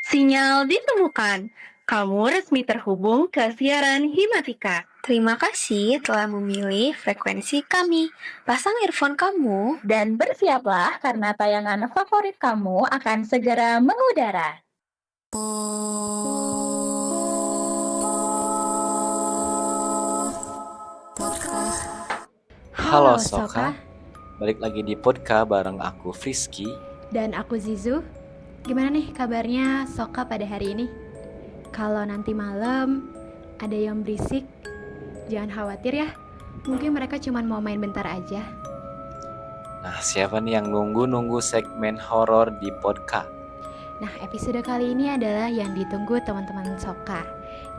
Sinyal ditemukan. Kamu resmi terhubung ke siaran Himatika. Terima kasih telah memilih frekuensi kami. Pasang earphone kamu Dan bersiaplah karena tayangan favorit kamu akan segera mengudara. Halo Soka, balik lagi di podcast bareng aku Frisky. Dan aku Zizu. Gimana nih kabarnya Soka pada hari ini? Kalau nanti malam ada yang berisik, jangan khawatir ya. Mungkin mereka cuma mau main bentar aja. Nah, siapa nih yang nunggu segmen horor di podcast? Nah, episode kali ini adalah yang ditunggu teman-teman Soka,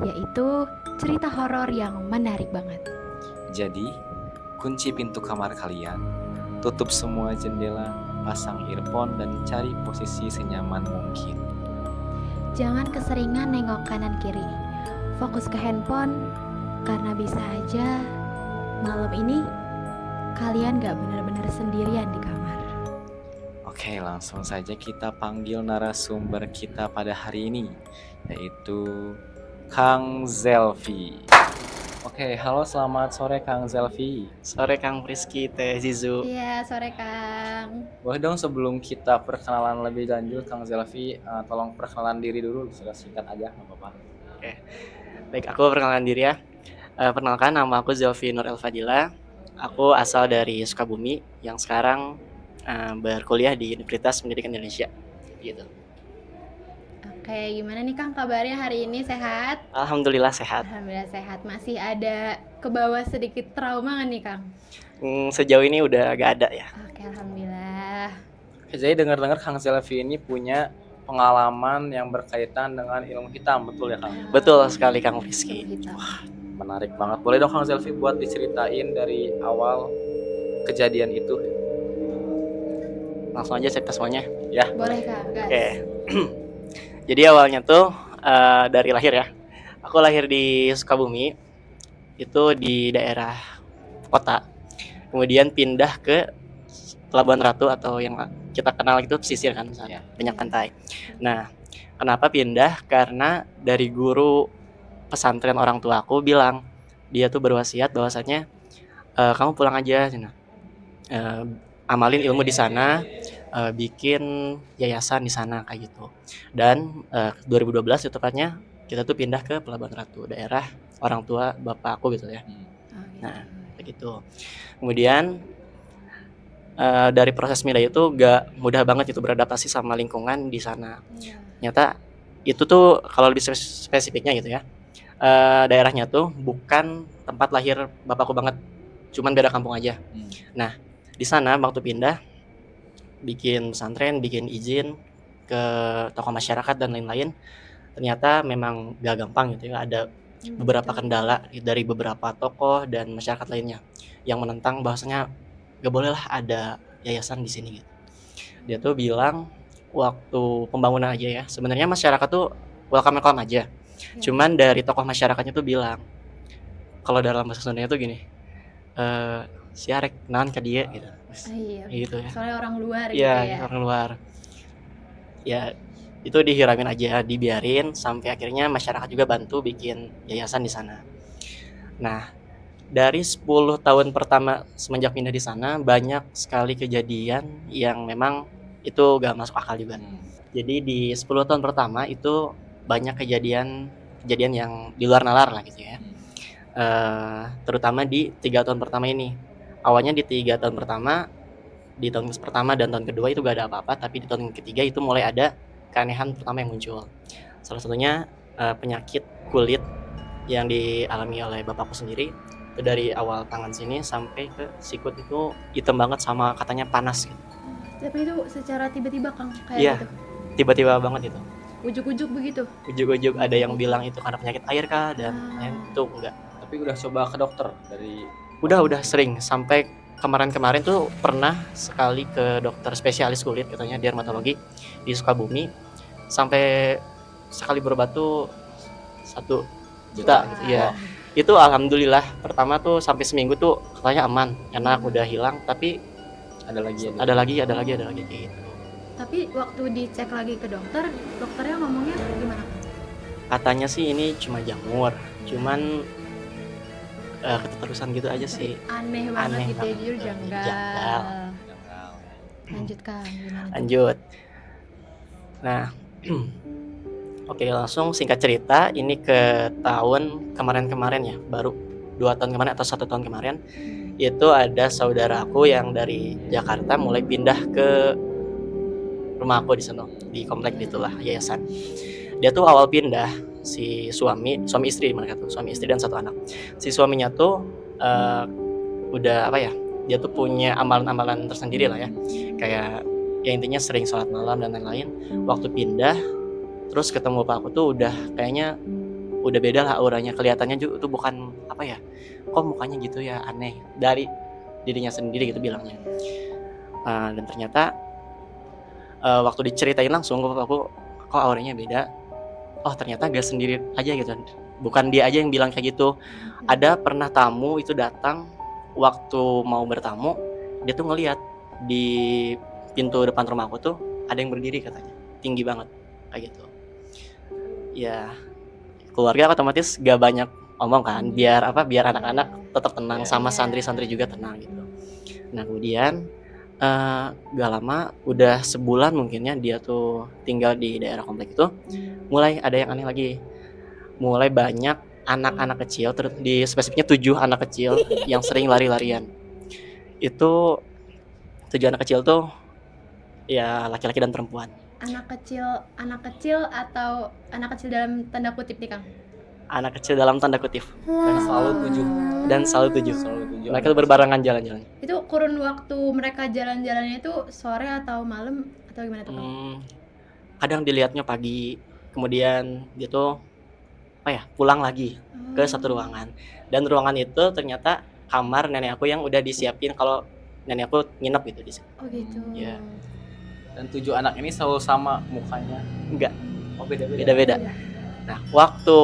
yaitu cerita horor yang menarik banget. Jadi, kunci pintu kamar kalian, tutup semua jendela, pasang earphone dan cari posisi senyaman mungkin. Jangan keseringan nengok kanan kiri. Fokus ke handphone, karena bisa aja malam ini kalian gak benar-benar sendirian di kamar. Oke, langsung saja kita panggil narasumber kita pada hari ini, yaitu Kang Zelvi. Oke, halo, selamat sore Kang Zelvi. Sore Kang Frisky, Teh Zizu. Iya, sore Kang. Boleh dong sebelum kita perkenalan lebih lanjut Kang Zelvi, tolong perkenalan diri dulu, sudah singkat aja, nggak apa-apa. Oke, baik, aku perkenalan diri ya. Perkenalkan, nama aku Zelvi Nur Elfadila. Aku asal dari Sukabumi yang sekarang berkuliah di Universitas Pendidikan Indonesia. Gitu. Oke, gimana nih Kang kabarnya hari ini, sehat? Alhamdulillah sehat. Alhamdulillah sehat. Masih ada ke bawah sedikit trauma nggak nih Kang? Sejauh ini udah gak ada ya. Oke, alhamdulillah. Oke, jadi dengar-dengar Kang Zelvi ini punya pengalaman yang berkaitan dengan ilmu hitam, betul ya Kang? Betul sekali Kang Frisky. Gitu. Menarik banget. Boleh dong Kang Zelvi buat diceritain dari awal kejadian itu? Langsung aja cerita semuanya ya. Boleh Kang, gas. Oke. Jadi awalnya tuh dari lahir ya. Aku lahir di Sukabumi, itu di daerah kota. Kemudian pindah ke Pelabuhan Ratu atau yang kita kenal itu pesisir kan, misalnya banyak pantai. Nah, kenapa pindah? Karena dari guru pesantren orang tua aku bilang, dia tuh berwasiat bahwasanya kamu pulang aja, amalin ilmu di sana, bikin yayasan di sana kayak gitu. Dan 2012 itu tepatnya kita tuh pindah ke Pelabuhan Ratu, daerah orang tua bapak aku gitu ya. Nah, kayak gitu. Kemudian dari proses pindah itu gak mudah banget itu beradaptasi sama lingkungan di sana. Ternyata itu tuh kalau lebih spesifiknya gitu ya, daerahnya tuh bukan tempat lahir bapakku banget, cuman beda kampung aja. Nah, di sana waktu pindah, bikin pesantren, bikin izin ke tokoh masyarakat dan lain-lain, ternyata memang gak gampang gitu ya. Ada beberapa kendala dari beberapa tokoh dan masyarakat lainnya yang menentang bahwasanya gak boleh lah ada yayasan di sini gitu. Dia tuh bilang waktu pembangunan aja ya, sebenarnya masyarakat tuh welcome aja. Cuman dari tokoh masyarakatnya tuh bilang, kalau dalam bahasa Sundanya tuh gini, si arek naon ka dieu gitu. Iya. Gitu ya. Soalnya orang luar gitu Iya, ya. orang luar. Ya, itu dihiramin aja, dibiarin sampai akhirnya masyarakat juga bantu bikin yayasan di sana. Nah, dari 10 tahun pertama semenjak pindah di sana, banyak sekali kejadian yang memang itu gak masuk akal juga. Jadi di 10 tahun pertama itu banyak kejadian yang di luar nalar lah gitu ya. Terutama di 3 tahun pertama ini. Awalnya di 3 tahun pertama, di tahun pertama dan tahun kedua itu gak ada apa-apa, tapi di tahun ketiga itu mulai ada keanehan pertama yang muncul. Salah satunya penyakit kulit yang dialami oleh bapakku sendiri. Itu dari awal tangan sini sampai ke sikut itu hitam banget sama katanya panas gitu. Tapi itu secara tiba-tiba Kang kayak Iya, gitu. tiba-tiba banget itu. Ujuk-ujuk begitu. Ujuk-ujuk ada yang bilang itu karena penyakit air kah, dan itu enggak. Tapi udah coba ke dokter dari... Udah sering, sampai kemarin tuh pernah sekali ke dokter spesialis kulit katanya, dermatologi di Sukabumi, sampai sekali berobat tuh 1 juta gitu ya. Itu alhamdulillah pertama tuh sampai seminggu tuh katanya aman, enak, udah hilang, tapi Ada lagi kayak gitu. Tapi waktu dicek lagi ke dokter, dokternya ngomongnya gimana? Katanya sih ini cuma jamur, cuman keterusan gitu aja sih. Aneh banget Aneh gitu ya, banget. jujur janggal. Janggal. Janggal. Lanjut Kang, gimana tuh? Lanjut. Nah, oke, langsung singkat cerita, ini ke tahun kemarin-kemarin ya, baru 2 tahun kemarin atau 1 tahun kemarin, itu ada saudara aku yang dari Jakarta mulai pindah ke rumah aku di sana, di komplek itulah, yayasan. Dia tuh awal pindah, si suami istri mereka tuh, suami istri dan 1 anak. Si suaminya tuh udah apa ya, dia tuh punya amalan-amalan tersendiri lah ya, kayak ya intinya sering sholat malam dan lain-lain. Waktu pindah terus ketemu pak aku tuh udah kayaknya udah beda lah auranya, kelihatannya juga tuh bukan apa ya, kok mukanya gitu ya, aneh dari dirinya sendiri gitu bilangnya. Dan ternyata waktu diceritain langsung ke aku, kok auranya beda. Oh ternyata gak sendiri aja gitu, bukan dia aja yang bilang kayak gitu. Ada pernah tamu itu datang, waktu mau bertamu dia tuh ngelihat di pintu depan rumah aku tuh ada yang berdiri katanya, tinggi banget kayak gitu. Ya keluarga otomatis gak banyak omong kan, biar anak-anak tetap tenang, sama santri-santri juga tenang gitu. Nah kemudian gak lama, udah sebulan mungkinnya dia tuh tinggal di daerah komplek itu, mulai ada yang aneh lagi. Mulai banyak anak-anak kecil, di spesifiknya 7 anak kecil yang sering lari-larian. Itu 7 anak kecil tuh ya laki-laki dan perempuan. Anak kecil atau anak kecil dalam tanda kutip nih Kang? Anak kecil dalam tanda kutip. Dan selalu 7. Selalu 7. Mereka tuh berbarengan jalan-jalan. Itu kurun waktu mereka jalan-jalannya itu sore atau malam atau gimana tuh Kang? Kadang dilihatnya pagi, kemudian dia tuh pulang lagi ke satu ruangan. Dan ruangan itu ternyata kamar nenek aku yang udah disiapin kalau nenek aku nginep gitu di situ. Oh gitu. Iya. Dan 7 anak ini selalu sama mukanya? Enggak, Oh beda-beda. beda-beda. Nah, waktu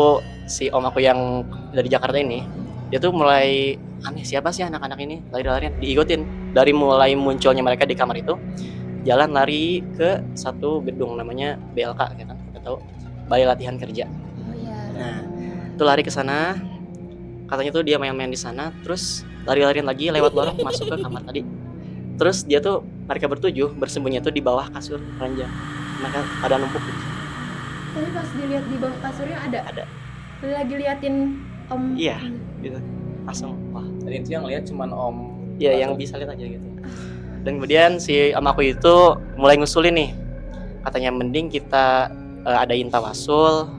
si om aku yang dari Jakarta ini, dia tuh mulai aneh, siapa sih anak-anak ini lari-larian, diikutin. Dari mulai munculnya mereka di kamar itu, jalan lari ke satu gedung namanya BLK, kan kita tahu, Balai Latihan Kerja. Oh iya. Nah, itu lari ke sana, katanya tuh dia main-main di sana, terus lari-larian lagi lewat lorong masuk ke kamar tadi. Terus dia tuh, mereka bertujuh bersembunyi tuh di bawah kasur ranjang, mereka pada numpuk gitu. Tapi pas dilihat di bawah kasurnya ada. Lagi liatin om. Iya, gitu. Langsung, wah. Dan itu yang lihat cuman om. Ya yang bisa lihat aja gitu. Dan kemudian si om aku itu mulai ngusulin nih, katanya mending kita adain tawasul,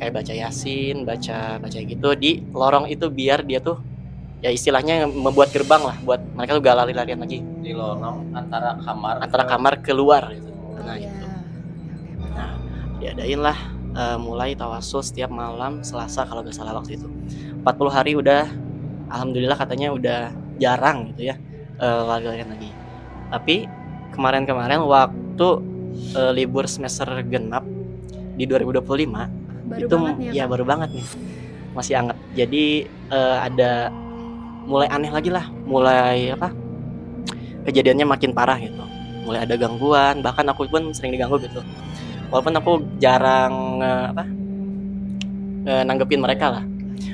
kayak baca yasin, baca gitu di lorong itu, biar dia tuh ya istilahnya membuat gerbang lah buat mereka tuh gak lari-larian lagi Di lorong antara kamar keluar gitu. Nah Iya. gitu. Nah diadain lah mulai tawasul setiap malam Selasa kalau gak salah waktu itu. 40 hari udah, alhamdulillah katanya udah jarang gitu ya lari-larian lagi. Tapi kemarin waktu libur semester genap di 2025 Baru itu banget nih ya Kang? baru banget nih, masih anget. Jadi ada mulai aneh lagi lah, mulai kejadiannya makin parah gitu, mulai ada gangguan, bahkan aku pun sering diganggu gitu, walaupun aku jarang nanggepin mereka lah.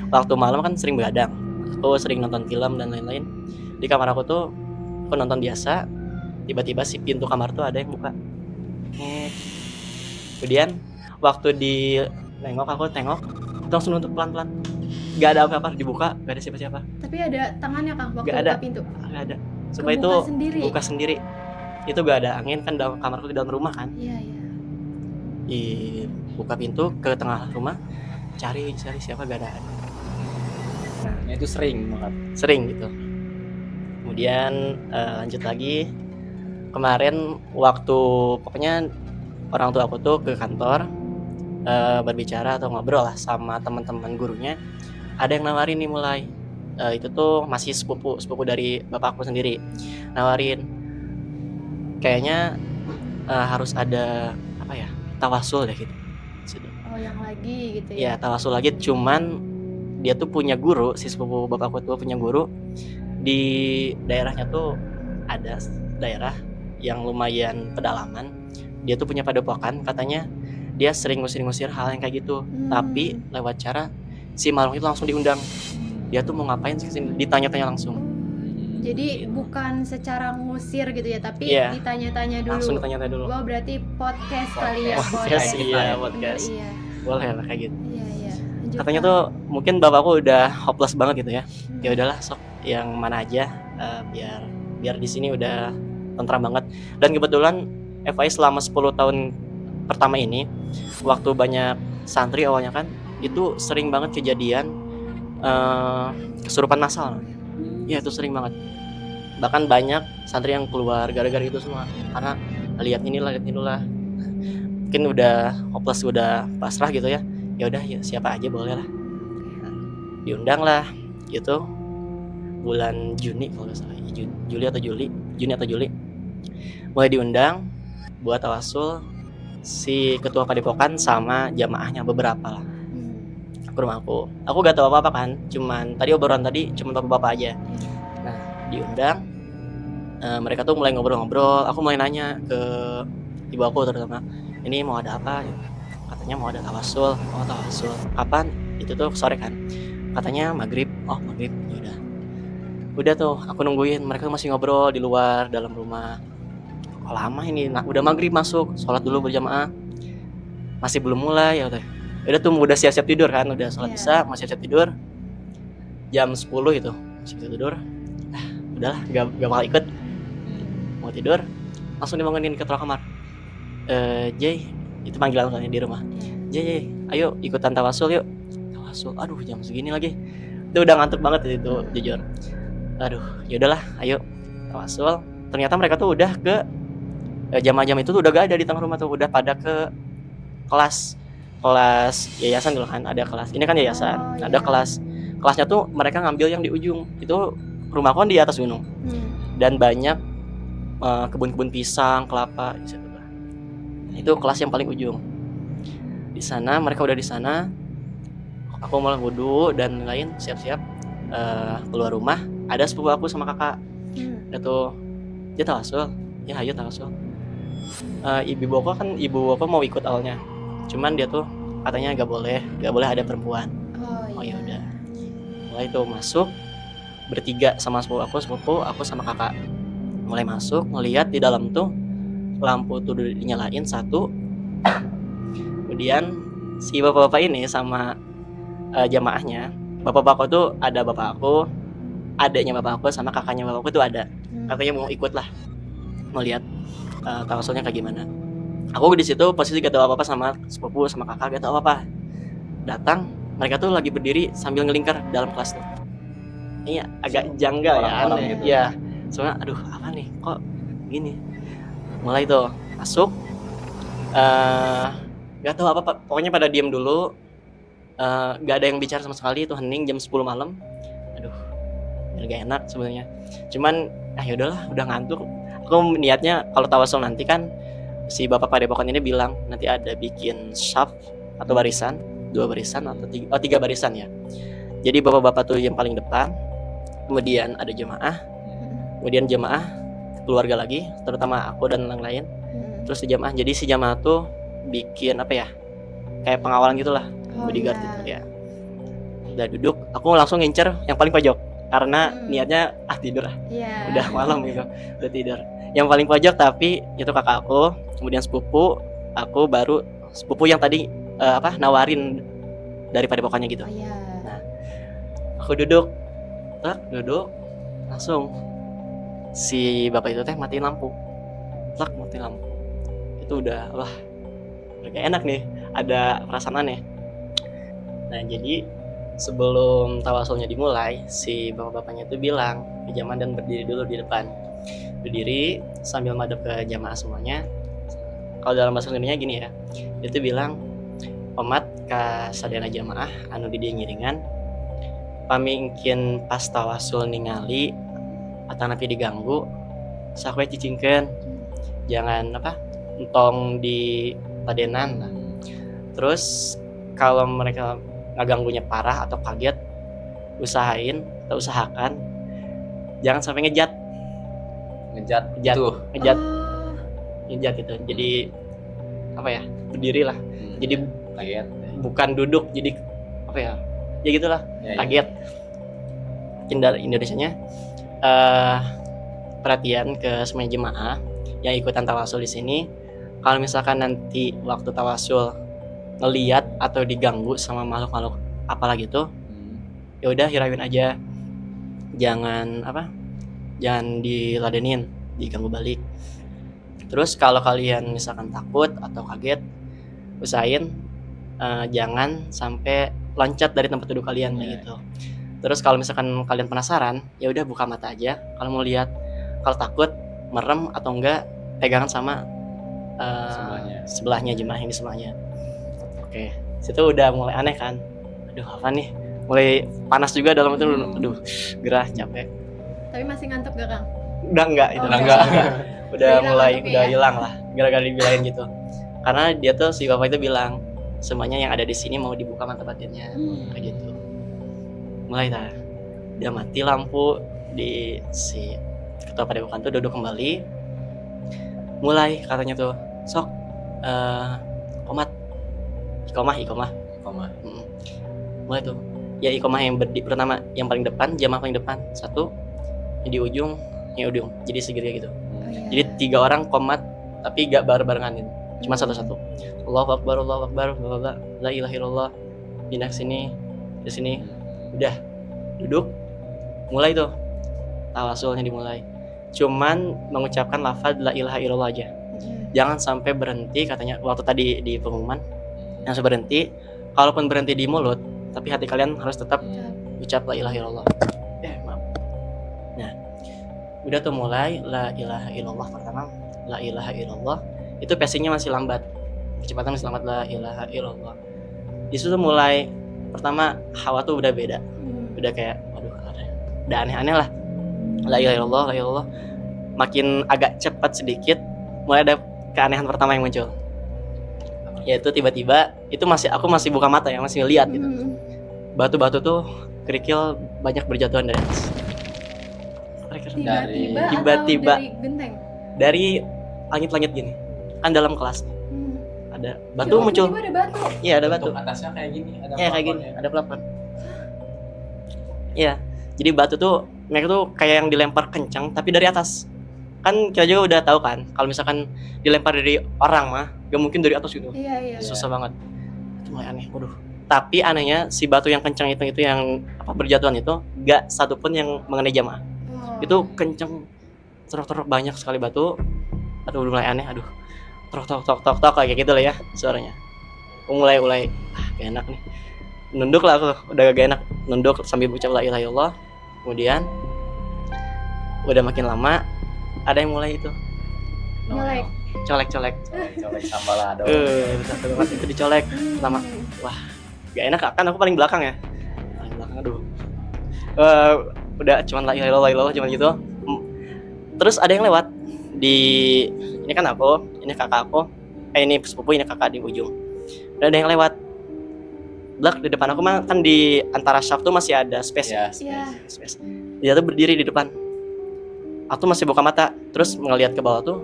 Waktu malam kan sering begadang, aku sering nonton film dan lain-lain. Di kamar aku tuh aku nonton biasa, tiba-tiba si pintu kamar tuh ada yang buka. Kemudian waktu aku tengok langsung nutup pelan-pelan, gak ada apa-apa, dibuka gak ada siapa-siapa. Tapi ada tangannya Kang waktu Gak buka ada. pintu? Gak ada. Supaya itu buka sendiri. Itu gak ada angin kan, dalam kamarku di dalam rumah kan. Iya. Buka pintu ke tengah rumah, cari siapa, gak ada. Nah itu sering banget. Sering gitu. Kemudian lanjut lagi, kemarin waktu pokoknya orang tua aku tuh ke kantor berbicara atau ngobrol lah sama teman-teman gurunya, ada yang nawarin nih mulai itu tuh masih sepupu dari bapakku sendiri, nawarin kayaknya harus ada tawasul deh gitu. Oh yang lagi gitu Ya ya? tawasul lagi, cuman dia tuh punya guru, si sepupu bapakku tuh punya guru di daerahnya tuh, ada daerah yang lumayan pedalaman, dia tuh punya padepokan, katanya dia sering ngusir-ngusir hal yang kayak gitu. Tapi lewat cara si makhluk itu langsung diundang. Dia tuh mau ngapain sih kesini, ditanya-tanya langsung. Jadi bukan secara ngusir gitu ya, tapi Iya. ditanya-tanya dulu. Langsung ditanya-tanya dulu. Wah, berarti podcast kali ya. Podcast, iya, Bener, podcast. iya. Boleh lah kayak gitu. Iya, iya. Lanjut, Katanya Kak. tuh mungkin bapakku udah hopeless banget gitu ya. Ya udahlah, sok yang mana aja, biar di sini udah tentram banget. Dan kebetulan FI selama 10 tahun pertama ini, waktu banyak santri awalnya kan, itu sering banget kejadian kesurupan massal. Ya itu sering banget. Bahkan banyak santri yang keluar gara-gara itu semua, karena lihat inilah. Mungkin udah hopeless, udah pasrah gitu ya. Ya udah, ya siapa aja boleh lah. Diundang lah gitu bulan Juni kalau nggak salah, Juni atau Juli mulai diundang buat tawasul si ketua padepokan sama jamaahnya beberapa lah ke rumahku. Aku gak tahu apa-apa kan, cuman tadi obrolan tadi cuman bapak-bapak aja. Nah diundang, mereka tuh mulai ngobrol-ngobrol. Aku mulai nanya ke ibu aku terutama, ini mau ada apa? Katanya mau ada tawasul. Oh tawasul, kapan? Itu tuh sore kan, katanya maghrib. Oh maghrib, ya udah tuh aku nungguin. Mereka masih ngobrol di luar dalam rumah. Kok lama ini? Nah, udah maghrib masuk, sholat dulu berjamaah, masih belum mulai. Ya udah siap-siap tidur kan, udah sholat isya, masih siap tidur. Jam 10 itu masih tidur. Udahlah, gak bakal ikut. Mau tidur, langsung dibangunin ketua kamar. Jay, itu panggilan kan di rumah. Jay, ayo ikutan tawasul yuk. Tawasul, aduh jam segini lagi. Itu udah ngantuk banget itu jujur. Aduh, ya udahlah, ayo tawasul. Ternyata mereka tuh udah ke jam-jam itu tuh udah gak ada di tengah rumah tuh, udah pada ke kelas yayasan dulu kan, ada kelas. Ini kan yayasan, ada kelasnya tuh mereka ngambil yang di ujung. Itu rumahku kan di atas gunung. Dan banyak kebun-kebun pisang, kelapa di situ. Itu kelas yang paling ujung. Di sana mereka udah di sana. Aku malah wudu dan lain, siap-siap keluar rumah. Ada sepupu aku sama kakak. Itu dia tawasul. Ya ayo tawasul. Ibu aku mau ikut awalnya. Cuman dia tuh katanya gak boleh ada perempuan. Oh ya udah. Mulai itu masuk bertiga sama sepupu aku sama kakak. Mulai masuk, ngelihat di dalam tuh lampu tuh dinyalain satu. Kemudian si bapak-bapak ini sama jamaahnya. Bapak-bapak tuh ada bapak aku, adiknya bapak aku sama kakaknya bapak aku tuh ada. Katanya mau ikut lah, mau lihat tawasulnya kayak gimana. Aku di situ posisi gak tahu apa-apa, sama sepupu sama kakak gak tahu apa-apa. Datang, mereka tuh lagi berdiri sambil ngelingkar dalam kelas tuh. Iya, agak janggal ya, aneh gitu. Ya, soalnya aduh apa nih, kok gini. Mulai tuh masuk, gak tahu apa, pokoknya pada diem dulu. Gak ada yang bicara sama sekali. Itu hening jam 10 malam. Aduh, gak enak sebenarnya. Cuman ya udahlah, udah ngantuk. Aku niatnya kalau tawasul nanti kan si bapak padepokan ini bilang nanti ada bikin shaf atau barisan, 2 barisan atau 3 barisan ya. Jadi bapak-bapak tuh yang paling depan, kemudian ada jemaah, kemudian jemaah keluarga lagi, terutama aku dan yang lain. Terus si jemaah, jadi si jemaah tuh bikin apa ya, kayak pengawalan gitulah, bodyguard gitu ya. Udah duduk, aku langsung ngincer yang paling pojok karena niatnya tidur lah. Udah malam gitu, udah tidur. Yang paling pojok, tapi itu kakak aku, kemudian sepupu aku, baru sepupu yang tadi nawarin dari padepokannya gitu. Nah, aku duduk, langsung si bapak itu matiin lampu. Mati lampu. Itu udah gak enak nih, ada perasaan aneh. Nah, jadi sebelum tawasulnya dimulai, si bapak-bapaknya itu bilang ke jamaah dan berdiri dulu di depan. Berdiri sambil madep ke jamaah semuanya. Kalau dalam bahasa Indonesia gini ya, dia tuh bilang, "Omat ka sadayana jamaah anu di dieu ngiringan, pamingkin pas tawasul ningali atanapi diganggu, sakoe cicingkeun. Jangan entong di padenan lah. Terus kalau mereka ngeganggunya parah atau kaget, usahakan jangan sampai ngejat Ngejat gitu. Jadi apa ya, berdiri lah. Jadi kaget. bukan duduk, jadi apa ya, ya gitulah, Ya, ya. kaget. Mungkin dari Indonesianya perhatian ke semua jemaah yang ikutan tawasul di sini. Kalau misalkan nanti waktu tawasul ngeliat atau diganggu sama makhluk-makhluk apalah gitu, ya udah hirauin aja, jangan diladenin, diganggu balik. Terus kalau kalian misalkan takut atau kaget, usahain jangan sampai loncat dari tempat duduk kalian kayak gitu. Terus kalau misalkan kalian penasaran, ya udah buka mata aja. Kalau mau lihat, kalau takut merem atau enggak, pegangan sama sebelahnya jemaah yang di sebelahnya. Oke, situ udah mulai aneh kan. Aduh, apa nih? Mulai panas juga dalam itu. Aduh, gerah, capek. Tapi masih ngantuk gak, Kang? Udah enggak itu. Udah enggak. Udah hilang mulai ngantuknya udah ya? hilang lah. Gara-gara dibilangin gitu. Karena dia tuh si bapak itu bilang, semuanya yang ada di sini mau dibuka mata batinnya kayak gitu. Mulai dah. Dia mati lampu di si ketua padepokan tuh duduk kembali. Mulai katanya tuh, sok komat ikomah Mm. Mulai tuh ya ikomah yang pertama yang paling depan, jamaah paling depan satu, yang di ujung jadi segitiga gitu. Oh, iya. Jadi 3 orang komat tapi gak bareng-barengan gitu, cuma satu-satu. Allahu Akbar, la ilaha illallah, pindah ke sini, udah duduk, mulai tuh tawasulnya dimulai. Cuman mengucapkan lafaz la ilaha illallah aja. Jangan sampai berhenti, katanya waktu tadi di pengumuman, langsung berhenti. Kalaupun berhenti di mulut, tapi hati kalian harus tetap ucap la ilaha illallah. Maaf. Nah, udah tuh mulai la ilaha illallah pertama, la ilaha illallah. Itu pacingnya masih lambat, kecepatan masih lambat, la ilaha illallah. Di situ mulai pertama hawa tuh udah beda, udah kayak waduh, udah aneh-aneh lah. La ilaha illallah, la ilaha illallah. Makin agak cepat sedikit, mulai ada keanehan pertama yang muncul. Yaitu tiba-tiba itu aku masih buka mata ya, masih lihat gitu. Batu-batu tuh kerikil banyak berjatuhan dari atas. Tiba-tiba atau dari genteng? Dari langit-langit gini. Kan dalam kelas ada batu muncul. Tiba-tiba ada batu. Iya, ada batu. Bentuk atasnya kayak gini, ada Iya, kayak gini, ada pelapon. Iya. Jadi batu tuh mereka tuh kayak yang dilempar kencang tapi dari atas. Kan kita juga udah tahu kan, kalau misalkan dilempar dari orang mah gak mungkin dari atas gitu. Iya. Susah banget. Itu mulai aneh. Waduh. Tapi anehnya si batu yang kencang itu yang berjatuhan itu gak satupun yang mengenai jamaah. Itu kencang, terok banyak sekali batu. Aduh, mulai aneh. Aduh, tok kayak gitu lah ya suaranya. Aku mulai gak enak nih. Nunduk lah aku, udah gak enak. Nunduk sambil ucap la ilaha illallah. Kemudian udah makin lama ada yang mulai itu Nyolek. colek sambal lado. Betul banget, itu dicolek lama. Wah, gak enak kan, aku paling belakang ya. Paling belakang, aduh. Udah cuman la ilaha illallah cuman gitu. Terus ada yang lewat di ini kan aku, ini kakak aku. Ini sepupu, ini kakak di ujung. Dan ada yang lewat. Blak di depan aku mah kan di antara shaft tuh masih ada space. Ya, Space. Dia tuh berdiri di depan. Aku masih buka mata, terus ngelihat ke bawah tuh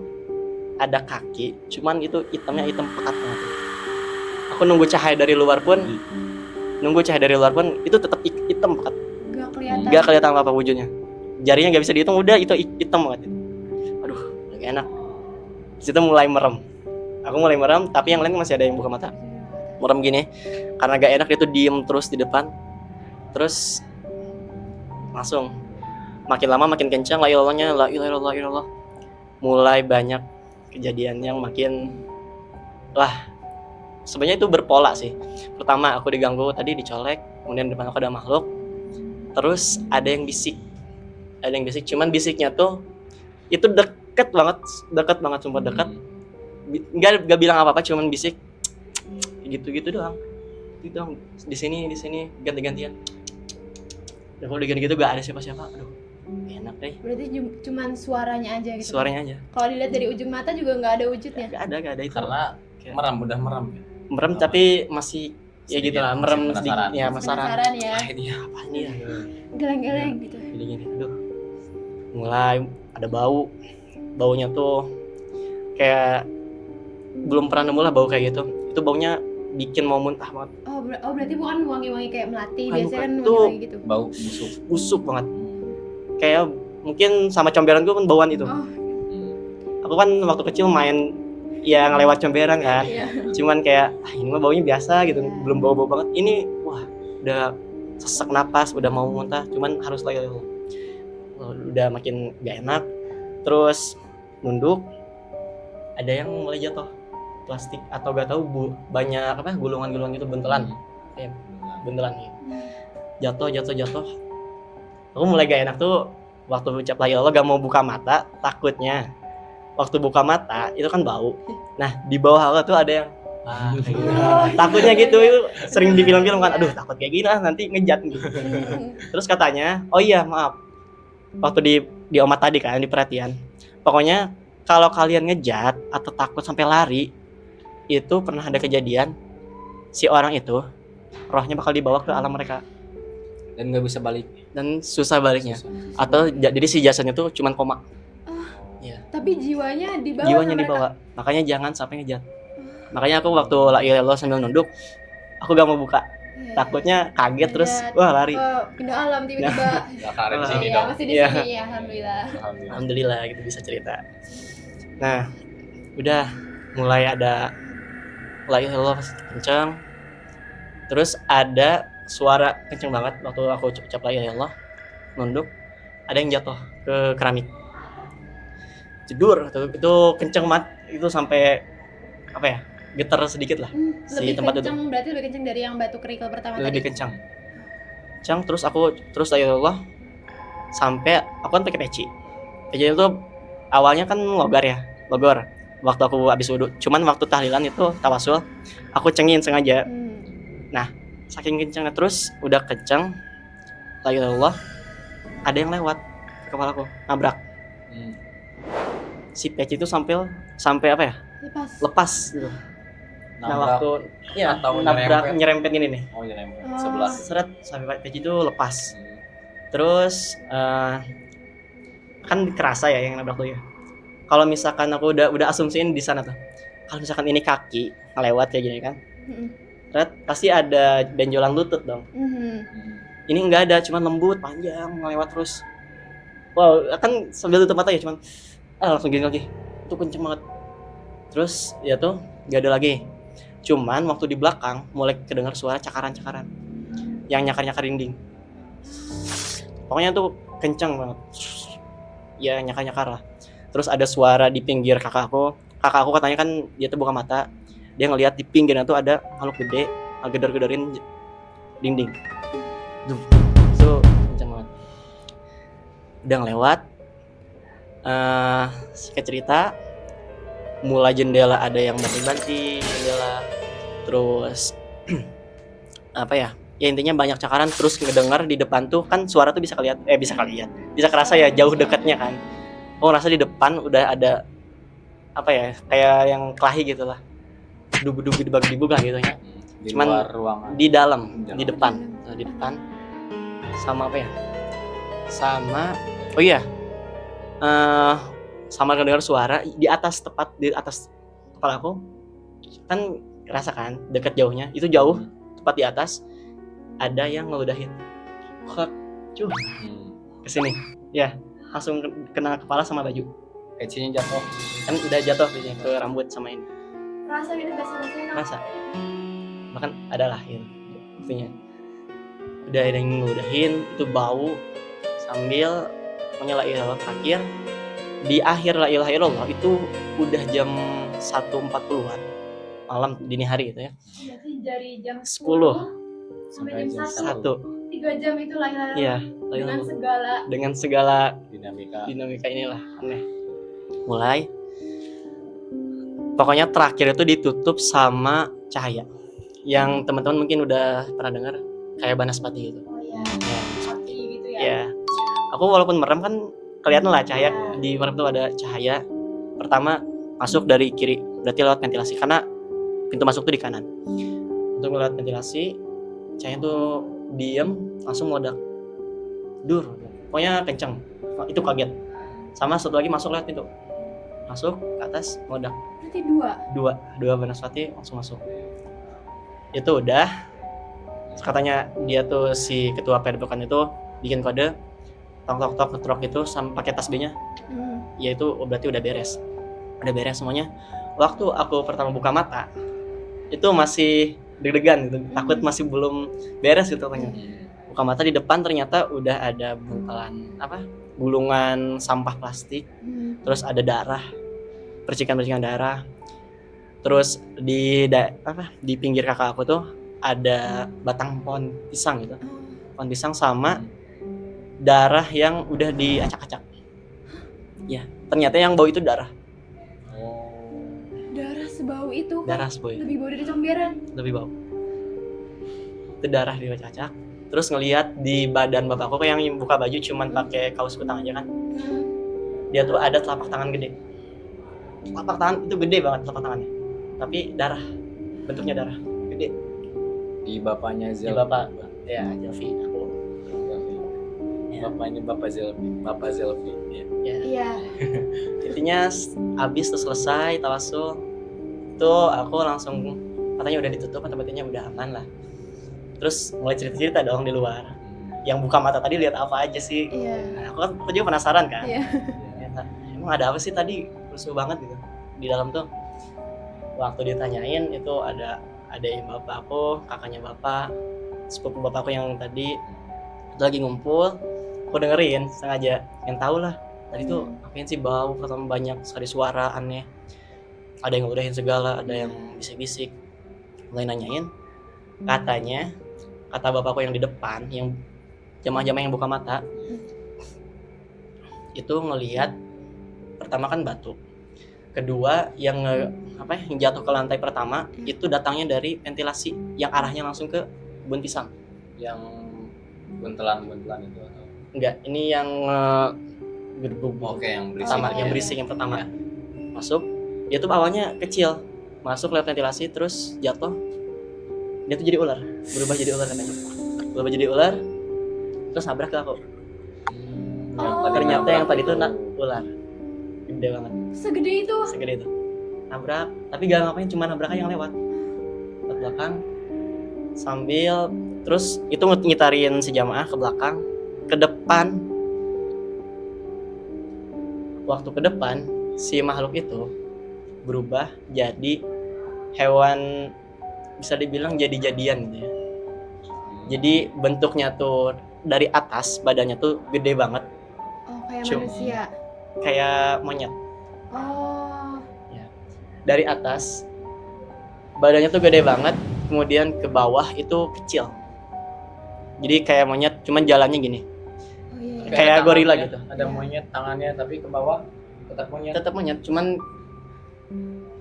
ada kaki, cuman itu hitamnya hitam pekat banget. Aku nunggu cahaya dari luar pun itu tetap hitam pekat. Gak kelihatan apa wujudnya. Jarinya gak bisa dihitung, udah itu hitam banget. Aduh, gak enak. Di situ mulai merem. Aku mulai merem, tapi yang lain masih ada yang buka mata. Merem gini, karena gak enak dia tuh diem terus di depan. Terus langsung makin lama makin kencang la ilaha illallah. Mulai banyak kejadian yang makin sebenarnya itu berpola sih. Pertama aku diganggu tadi, dicolek, kemudian di depan aku ada makhluk. Terus ada yang bisik, cuman bisiknya tuh itu deket banget, sumpah dekat. Gak bilang apa-apa, cuman bisik gitu doang. Itu doang. Di sini ganti-gantian. Dan kalau diganti gitu gak ada siapa-siapa. Aduh, enak deh. Berarti cuman suaranya aja gitu. Suaranya aja. Kalau dilihat dari ujung mata juga nggak ada wujudnya. Gak ada itu. Karena udah merem. Merem tapi masih ya gitu lah, merem penasaran. sedikit ya, Penasaran ya. Ini apa ini ya? Geleng-geleng gitu. Gini. Aduh. Mulai ada baunya tuh kayak belum pernah nemu lah bau kayak gitu. Itu baunya bikin mau muntah banget. Oh, berarti bukan wangi-wangi kayak melati. Bukan, Biasanya kan bukan. Itu wangi-wangi gitu. Bau busuk. Busuk banget. Kayak mungkin sama comberan gue kan bauan itu. Oh, Aku kan waktu kecil main ya ngelewat comberan kan. iya. Cuman kayak ini mah baunya biasa gitu, Iya. belum bau-bau banget. Ini wah udah sesak napas, udah mau muntah, cuman harus lagi udah makin gak enak. Terus nunduk, ada yang mulai jatuh plastik atau gak tahu banyak apa gulungan-gulungan itu bentelan, kayak bentelan gitu. Jatuh. Aku mulai gak enak tuh waktu ucap la ilaha illallah, gak mau buka mata, takutnya waktu buka mata itu kan bau. Nah di bawah aku tuh ada yang kayak gitu. Takutnya gitu, itu sering di film-film kan, aduh takut kayak gini lah nanti ngejat gitu. Terus katanya, oh iya maaf, waktu di omat tadi kan di perhatian, pokoknya kalau kalian ngejat atau takut sampai lari, itu pernah ada kejadian si orang itu rohnya bakal dibawa ke alam mereka Dan nggak bisa balik. dan susah baliknya. Susah. Atau jadi si jasadnya tuh cuman koma, Tapi jiwanya dibawa jiwanya sama dibawa. Makanya jangan sampai ngejat. Makanya aku waktu la ilaha illallah sambil nunduk, aku gak mau buka. mereka. Takutnya kaget terus Ngejat. wah lari. Pindah alam tiba-tiba. Nggak karet di sini Iya, dong. masih di Iya. sini ya, alhamdulillah. Alhamdulillah. Alhamdulillah gitu bisa cerita. Nah, udah mulai ada la ilaha illallah kencang. Terus ada suara kenceng banget waktu aku ucap la ilaha illallah, nunduk, ada yang jatuh ke keramik. Jedur itu kenceng banget, itu sampai apa ya? Getar sedikit lah. Si Lebih tempat itu. kenceng, berarti lebih kenceng dari yang batu kerikil pertama Lebih tadi. kencang. Kencang terus aku terus la ilaha illallah sampai aku kan pakai peci. Peci itu awalnya kan logor. Waktu aku habis wudhu. Cuman waktu tahlilan itu tawasul, aku cengin sengaja. Saking kencangnya terus udah kencang la ilaha illallah, ada yang lewat ke kepalaku, nabrak. Hmm. Si peci itu sampai apa ya? Lepas gitu. Nah, Nabrak waktu ya atau nabrak nyerempet? nyerempet ini nih. Oh nyerempet Oh. sebelah. Seret sampai peci itu lepas. Terus kan kerasa ya yang nabrak tuh ya. Kalau misalkan aku udah asumsiin di sana tuh, kalau misalkan ini kaki ngelewat kayak gini kan, pasti ada benjolan lutut dong. Ini enggak ada, cuman lembut panjang ngelewat terus. Wow, kan sambil tutup mata ya, cuman langsung gini lagi. Itu kenceng banget. Terus ya tuh nggak ada lagi. Cuman waktu di belakang mulai kedengar suara cakaran-cakaran yang nyakar-nyakar dinding. Pokoknya tuh kenceng banget. Ya nyakar-nyakar lah. Terus ada suara di pinggir kakak aku. Kakak aku katanya kan dia tuh buka mata. Dia ngelihat di pinggirnya tuh ada makhluk gede ngegedor-gedorin dinding. Duh, itu kenceng banget. Udah ngelewat. Singkat cerita, mulai jendela ada yang banting-banting jendela. Terus apa ya? Ya intinya banyak cakaran, terus ngedengar di depan tuh kan suara tuh bisa kerasa ya jauh dekatnya kan. Oh ngerasa di depan udah ada apa ya, kayak yang kelahi gitu lah, dubu-dubu dibagi-dibug lah gitu ya. Di Cuman luar ruangan. di dalam, Di di depan, di depan. Sama apa ya? Sama, oh iya, sama kedengar suara di atas, tepat di atas kepala aku. Kan kerasa kan dekat jauhnya, itu jauh, tepat di atas ada yang ngeludahin. Kok cuy kesini, ya langsung kena kepala sama baju. Pecinya jatuh. Kan udah jatuh ke rambut sama ini. Rasa gitu bahasa-bahasanya. Rasa bahkan ada lahir buktinya, udah ada yang ngeludahin, itu bau sambil pokoknya la ilaha illallah terakhir. Di akhir la ilaha illallah itu udah jam 1.40-an malam, dini hari gitu ya, Berarti dari jam 10 sampai jam 1. 1 3 jam itu lah ya. iya la ilaha Dengan illallah. segala Dengan segala Dinamika. inilah aneh. Mulai pokoknya terakhir itu ditutup sama cahaya yang teman-teman mungkin udah pernah dengar, kayak banaspati gitu. oh ya, Ya, api gitu ya. ya. Aku walaupun merem kan kelihatan lah cahaya. Di merem tuh ada cahaya. Pertama masuk dari kiri, berarti lewat ventilasi karena pintu masuk tuh di kanan. Untuk lewat ventilasi, cahaya tuh diem langsung meledak. Pokoknya kenceng. Itu kaget. Sama satu lagi masuk lewat pintu. masuk ke atas meledak. Berarti Dua Banaspati langsung masuk. Itu udah, katanya dia tuh si ketua padepokan itu bikin kode tok ketrok itu sama pakai tasbihnya, ya itu berarti udah beres semuanya. Waktu aku pertama buka mata itu masih deg-degan gitu, takut masih belum beres gitu katanya. Buka mata di depan ternyata udah ada buntalan gulungan sampah plastik, terus ada darah, percikan darah. Terus di pinggir kakak aku tuh ada batang pohon pisang gitu, pohon pisang sama darah yang udah diacak-acak. Ya, ternyata yang bau itu darah. Darah sebau itu. Darah sebau itu. Lebih bau dari comberan. Lebih bau. Itu darah diacak-acak. Terus ngelihat di badan bapakku yang buka baju cuman pakai kaos kutang aja kan. Dia tuh ada telapak tangan gede. Telapak tangan itu gede banget telapak tangannya. Tapi darah. Bentuknya darah. Gede. Di bapaknya Di Zelvi. bapak. Ya, Zelvi aku. Ya. Bapaknya Bapak Zelvi. Ya. Ya. Iya. Intinya habis tuh selesai tawasul. Tuh aku langsung katanya udah ditutup, tempatnya udah aman lah. Terus mulai cerita-cerita dong di luar. Yang buka mata tadi lihat apa aja sih? Iya. Nah, aku juga penasaran kan. Iya. Ternyata, emang ada apa sih tadi? Rusuh banget gitu. Di dalam tuh waktu ditanyain itu ada ibu bapak aku, kakaknya bapak, sepupu bapakku yang tadi itu lagi ngumpul. Aku dengerin sengaja, yang tahu lah. Tadi tuh apain sih bau, pertama banyak sekali suara aneh. Ada yang ngudahin segala, ada yang bisik-bisik. Mulai nanyain, katanya kata bapakku yang di depan, yang jamaah-jamaah yang buka mata, itu ngelihat pertama kan batu, kedua yang yang jatuh ke lantai pertama itu datangnya dari ventilasi yang arahnya langsung ke kebun pisang. Yang buntelan itu atau? Enggak, ini yang gedebuk. Oke, yang berisik. Pertama, yang berisik yang pertama. Masuk, dia tuh awalnya kecil, masuk lewat ventilasi terus jatuh. Dia tuh jadi ular, berubah jadi ular katanya. Berubah jadi ular, terus nabrak ke aku. Ternyata yang tadi tuh ular, gede banget, Segede itu. segede itu. Nabrak, tapi gak ngapain, cuma nabrak aja yang lewat belakang. Sambil terus itu ngitarin si jamaah ke belakang, ke depan. Waktu ke depan, si makhluk itu berubah jadi hewan, bisa dibilang jadi-jadian gitu ya. Jadi bentuknya tuh dari atas, badannya tuh gede banget, Oh, kayak Cuma- manusia. kayak monyet. Oh. Dari atas, badannya tuh gede banget, kemudian ke bawah itu kecil. Jadi kayak monyet, cuman jalannya gini. Oh iya. Tapi Kayak ada gorila tangannya, gitu. Ada monyet tangannya tapi ke bawah tetap monyet. Tetap monyet, cuman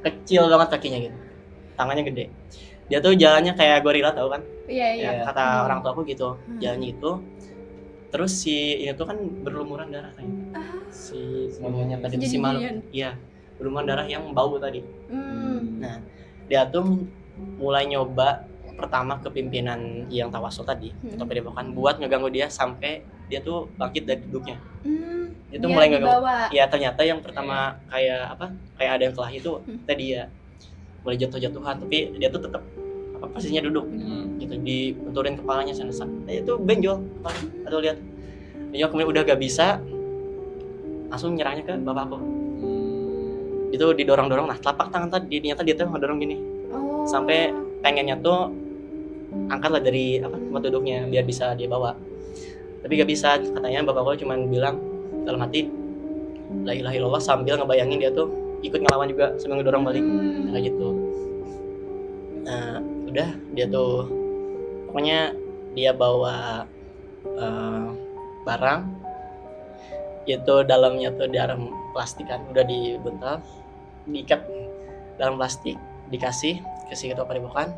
kecil banget kakinya gitu. Tangannya gede. Dia tuh jalannya kayak gorila, tau kan? Iya, iya. Ya, kata orang tuaku gitu. Hmm. Jalannya itu. Terus si ini tuh kan berlumuran darah kayaknya. Si monyet tadi tuh si malu. Jadi-jadian. Iya, berlumuran darah yang bau tadi. Hmm. Nah, dia tuh mulai nyoba pertama ke pimpinan yang tawasul tadi, atau padepokan, buat ngeganggu dia sampai dia tuh bangkit dari duduknya. Hmm. Dia tuh Dia mulai ngeganggu. dibawa. Ya ternyata yang pertama kayak ada yang kelahi itu tadi dia mulai jatuh-jatuhan, tapi dia tuh tetap posisinya duduk gitu, dibenturin kepalanya sana-sana. Dia tuh benjol kepalanya, atau lihat. Dia kemudian udah gak bisa, langsung nyerangnya ke bapakku. Itu didorong-dorong, nah telapak tangan tadi ternyata dia tuh ngedorong gini. Oh. Sampai pengennya tuh angkatlah dari tempat duduknya biar bisa dia bawa, tapi gak bisa. Katanya bapakku cuma bilang dalam hati la ilaha illallah sambil ngebayangin dia tuh ikut ngelawan juga sambil ngedorong balik kayak gitu. Nah udah, dia tuh pokoknya dia bawa barang itu, dalamnya tuh dalam plastik kan, udah dibuntal, diikat dalam plastik, dikasih ke si ketua padepokan.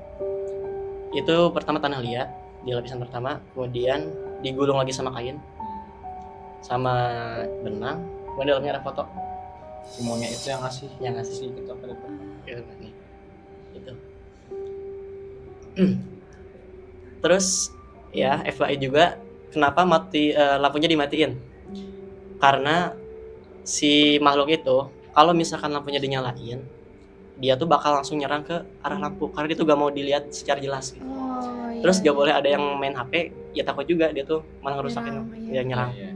Itu pertama tanah liat di lapisan pertama, kemudian digulung lagi sama kain sama benang, kemudian dalamnya ada foto Si monyet itu yang ngasih si ketua padepokan. gitu. Terus ya FYI juga, kenapa lampunya dimatiin, karena si makhluk itu kalau misalkan lampunya dinyalain, dia tuh bakal langsung nyerang ke arah lampu karena dia tuh gak mau dilihat secara jelas gitu. Oh, iya. Terus gak boleh ada yang main HP, ya takut juga dia tuh malah ngerusakin dia nyerang. Iya.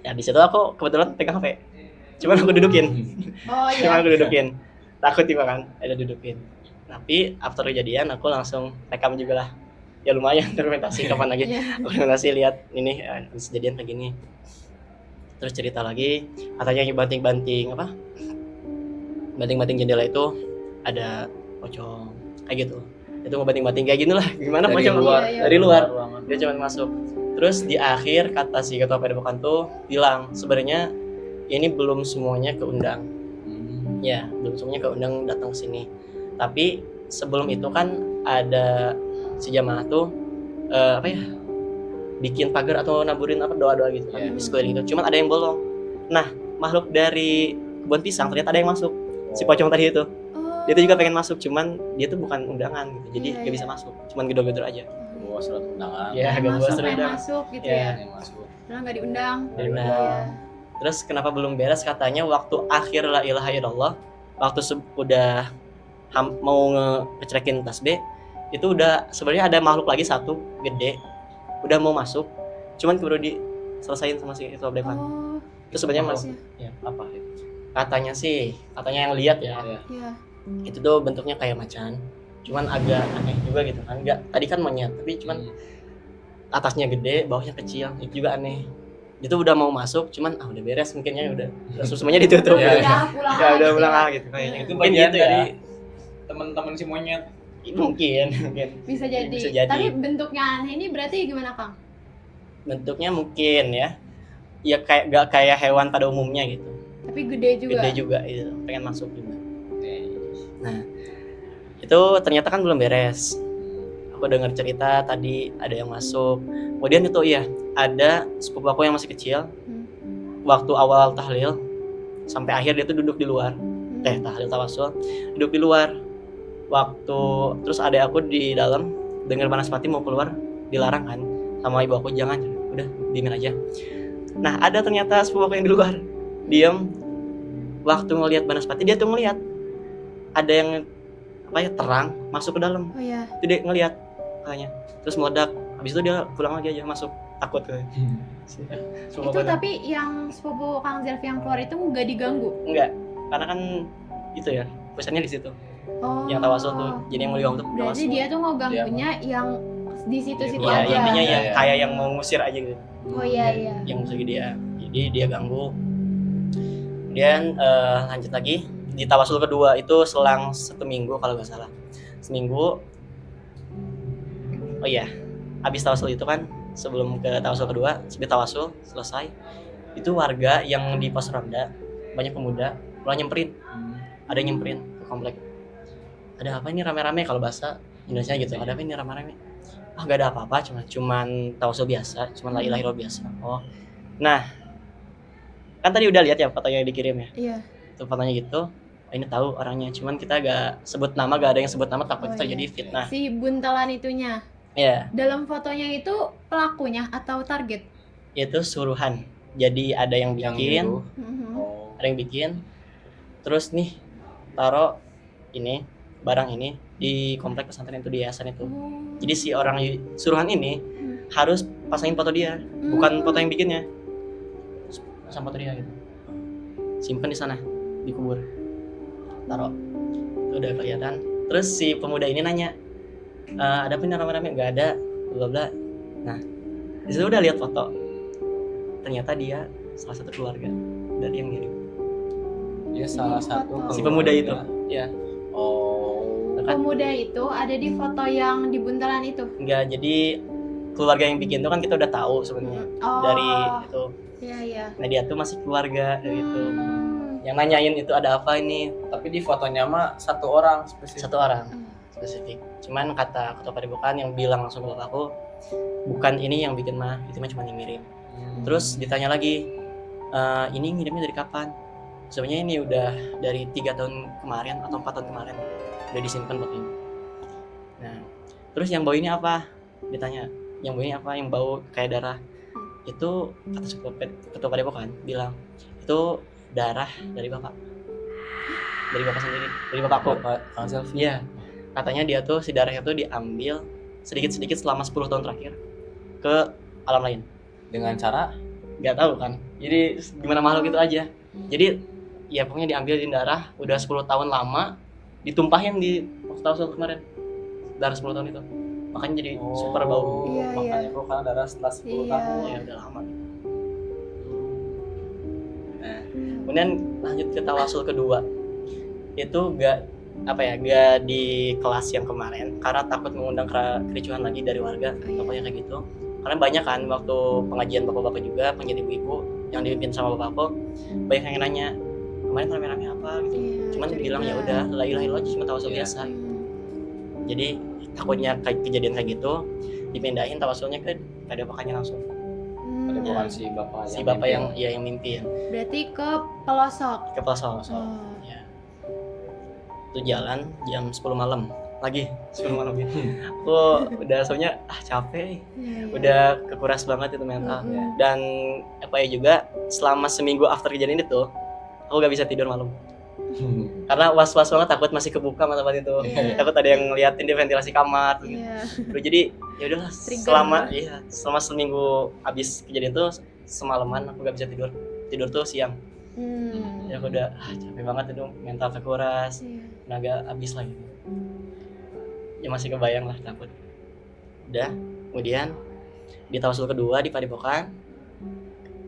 Ya di situ aku kebetulan pegang HP. Cuman aku dudukin. Oh Cuman iya. aku dudukin. Takut juga kan, ada dudukin. Tapi after kejadian aku langsung rekam juga lah. Ya lumayan dokumentasi kapan lagi. Iya. Dokumentasi lihat ini kejadian kayak gini. Terus cerita lagi, katanya banting-banting apa? Banting-banting jendela itu ada pocong kayak gitu. Itu mau banting-banting kayak gini lah. Gimana Dari pocong luar, Iya, dari luar. ruangan. Dia cuma masuk. Terus di akhir kata si ketua padepokan tuh bilang sebenarnya ini belum semuanya keundang. Ya, belum semuanya keundang datang ke sini. Tapi sebelum itu kan ada si jamaah tuh apa ya? Bikin pagar atau naburin apa doa-doa gitu kan Iya. di sekeliling itu. Cuman ada yang bolong. Nah, makhluk dari kebun pisang ternyata ada yang masuk. Si pocong tadi itu. Oh. Dia tuh juga pengen masuk, cuman dia tuh bukan undangan gitu. Jadi Iya, gak iya. bisa masuk. Cuman gedor-gedor aja. Bawa surat undangan. Iya, agak Masuk, buas pengen rendang. masuk gitu Iya. ya. Yang masuk. Padahal nggak diundang. Nah, terus kenapa belum beres katanya waktu akhir la ilaha illallah, waktu udah mau ngecrekin tasbih, itu udah sebenarnya ada makhluk lagi satu gede, udah mau masuk, cuman keburu diselesain sama si itu abdekan. Oh, Itu sebenarnya mas, iya. Apa itu? katanya yang lihat ya, Iya. Iya. itu tuh bentuknya kayak macan, cuman agak aneh juga gitu kan. Enggak, tadi kan monyet, tapi cuman atasnya gede, bawahnya kecil, itu juga aneh. Itu udah mau masuk, cuman udah beres mungkinnya udah semuanya ditutup. Iya, Ya, iya. Pulang ya udah aja. pulang lah gitu kayaknya. Itu Mungkin bagian gitu ya. dari teman-teman si monyet. Mungkin. Bisa jadi. Bisa jadi. Tapi bentuknya aneh ini berarti gimana, Kang? Bentuknya mungkin ya. Ya kayak gak kayak hewan pada umumnya gitu. Tapi gede juga. Gede juga itu, pengen masuk juga. Nah, itu ternyata kan belum beres. Aku dengar cerita tadi ada yang masuk. Kemudian itu iya, ada sepupu aku yang masih kecil. Waktu awal tahlil sampai akhir dia tuh duduk di luar. Tahlil tawasul, duduk di luar. Waktu terus ada aku di dalam dengar Banaspati mau keluar, dilarang kan sama ibu aku, jangan, udah diemin aja. Nah, ada ternyata sepupu aku yang di luar. Diam. Waktu ngelihat Banaspati dia tuh ngelihat ada yang apa ya, terang masuk ke dalam. Oh iya. Itu dia ngelihat kayaknya. Terus meledak. Habis itu dia pulang lagi aja, masuk, takut kayak. Itu tapi yang sepupu Kang Zelvi yang keluar itu nggak diganggu. enggak, karena kan itu ya, pusatnya di situ. Oh. Yang tawasul tuh. Jadi yang mau diganggu tuh Berarti tawasul. dia tuh mau ganggunya yang di situ-situ Iya, aja. intinya yang Iya. kayak yang mau ngusir aja gitu. Oh iya iya. Yang musuh dia. Jadi dia ganggu. Kemudian lanjut lagi di tawasul kedua itu selang 1 minggu kalau nggak salah. Seminggu. Oh iya, habis tawasul itu kan sebelum ke tawasul kedua, sebelum tawasul selesai, itu warga yang di pos ronda banyak pemuda mulai nyemperin. Ada yang nyemperin ke komplek. Ada apa ini rame-rame, kalau bahasa Indonesia gitu. Ada apa ini rame-rame? Ah, gak ada apa-apa, cuman tawasul biasa, cuman la ilaha illallah biasa. Oh. Nah, kan tadi udah lihat ya fotonya yang dikirim ya. Iya. Itu fotonya gitu. Ini tahu orangnya, cuman kita gak sebut nama, gak ada yang sebut nama, takut Oh, terjadi iya. fitnah. Si buntelan itunya. Ya, Dalam fotonya itu pelakunya atau target? itu suruhan. Jadi ada yang Yang bikin, nyuruh. Mhm. Oh. ada yang bikin. Terus nih taruh ini barang ini di komplek pesantren itu, di yayasan itu. Oh. Jadi si orang suruhan ini harus pasangin foto dia, bukan foto yang bikinnya. Pasang foto dia gitu. Simpen di sana, dikubur. Taruh. Itu udah kelihatan. Terus si pemuda ini nanya, ada apa ini rame-rame? Nggak ada, bla bla. Nah, di situ udah lihat foto. Ternyata dia salah satu keluarga dari yang ngirim. Dia salah satu Si pemuda itu. Ya. Oh. Kan? Pemuda itu ada di foto yang di buntelan itu. Enggak, jadi keluarga yang bikin itu kan kita udah tahu sebenarnya Oh. dari itu. Iya iya. Nah, dia tuh masih keluarga dari itu. Hmm. Yang nanyain itu ada apa ini, Tapi di fotonya mah satu orang spesifik. satu orang spesifik. Cuman kata ketua padepokan yang bilang langsung ke bapakku, bukan ini yang bikin mah, itu mah cuma yang ngirim. Terus ditanya lagi, ini ngirimnya dari kapan? Sebenarnya ini udah dari 3 tahun kemarin atau 4 tahun kemarin udah disimpan foto ini. Nah, terus yang bau ini apa? Ditanya, yang bau ini apa? Yang bau kayak darah. Itu kata ketua padepokan bilang, itu darah dari bapak sendiri, dari bapakku. Bapak Kang Zelfi. Iya, katanya dia tuh si darahnya tuh diambil sedikit-sedikit selama 10 tahun terakhir ke alam lain. Dengan cara Nggak tahu kan, jadi gimana makhluk itu aja. Jadi ya pokoknya diambilin darah udah 10 tahun lama, ditumpahin di waktu tawasul kemarin, darah 10 tahun itu, makanya jadi super bau. Iya, makanya iya. bro karena darah setelah 10 Iya. tahun. Ya udah lama gitu. Nah, kemudian lanjut ke tawasul kedua, itu gak di kelas yang kemarin karena takut mengundang kericuhan lagi dari warga. Oh, iya. Pokoknya kayak gitu, karena banyak kan waktu pengajian bapak-bapak juga, pengajian ibu-ibu yang dipimpin sama bapakku, banyak yang nanya kemarin rame-rame apa gitu. Iya, Cuman curiga. bilang ya udah la ilaha illallah, cuma tawasul Iya. biasa. Jadi takutnya kayak kejadian kayak gitu, dipindahin tawasulnya ke padepokannya langsung. Ada Hmm, bukan si bapak Si bapak yang mimpin berarti ke pelosok. ke pelosok. Oh. Ya. Itu jalan jam 10 malam lagi 10 malam gitu. Aku udah soalnya capek, Iya, iya. udah kekuras banget itu mental. Mm-mm. Dan juga selama seminggu after kejadian itu aku gak bisa tidur malam karena was-was banget, takut masih kebuka mata-mata itu. Iya. Takut ada yang ngeliatin di ventilasi kamar gitu. Iya. Jadi ya udahlah, Trigger. selama seminggu abis kejadian itu semalaman aku gak bisa tidur tuh siang. Hmm. Ya aku udah capek banget itu, mental kekuras, Iya. tenaga habis lah gitu. Ya masih kebayang lah, takut. Udah, kemudian di tawasul kedua di padepokan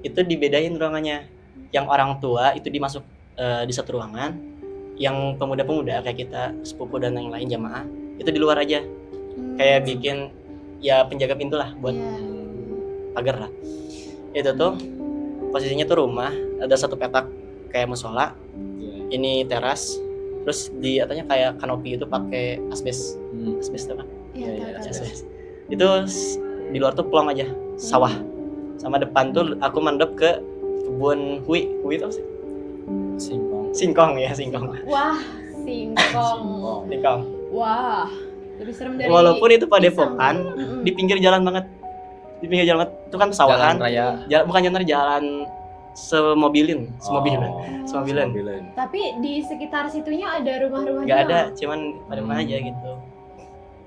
itu dibedain ruangannya. Yang orang tua itu di satu ruangan, yang pemuda-pemuda kayak kita, sepupu dan yang lain jamaah itu di luar aja. Kayak bikin ya penjaga pintu lah buat Iya. pagar lah. Itu tuh posisinya tuh rumah, ada satu petak kayak musola, ini teras, terus di atasnya kayak kanopi itu pakai asbes tuh kan. Iya, Iya, tahu, tahu. Asbes. Itu di luar tuh plong aja, sawah. Sama depan tuh aku mandep ke kebun hui itu apa sih? Singkong. Wah, singkong. Singkong. Wah, lebih serem dari Walaupun itu padepokan pisang. di pinggir jalan banget. Di pinggir jalan banget. Itu kan sawahan. Jalan raya. Bukan jalan semobilan. Tapi di sekitar situnya ada rumah-rumah Nggak juga ada, nggak? cuman padepokan aja gitu.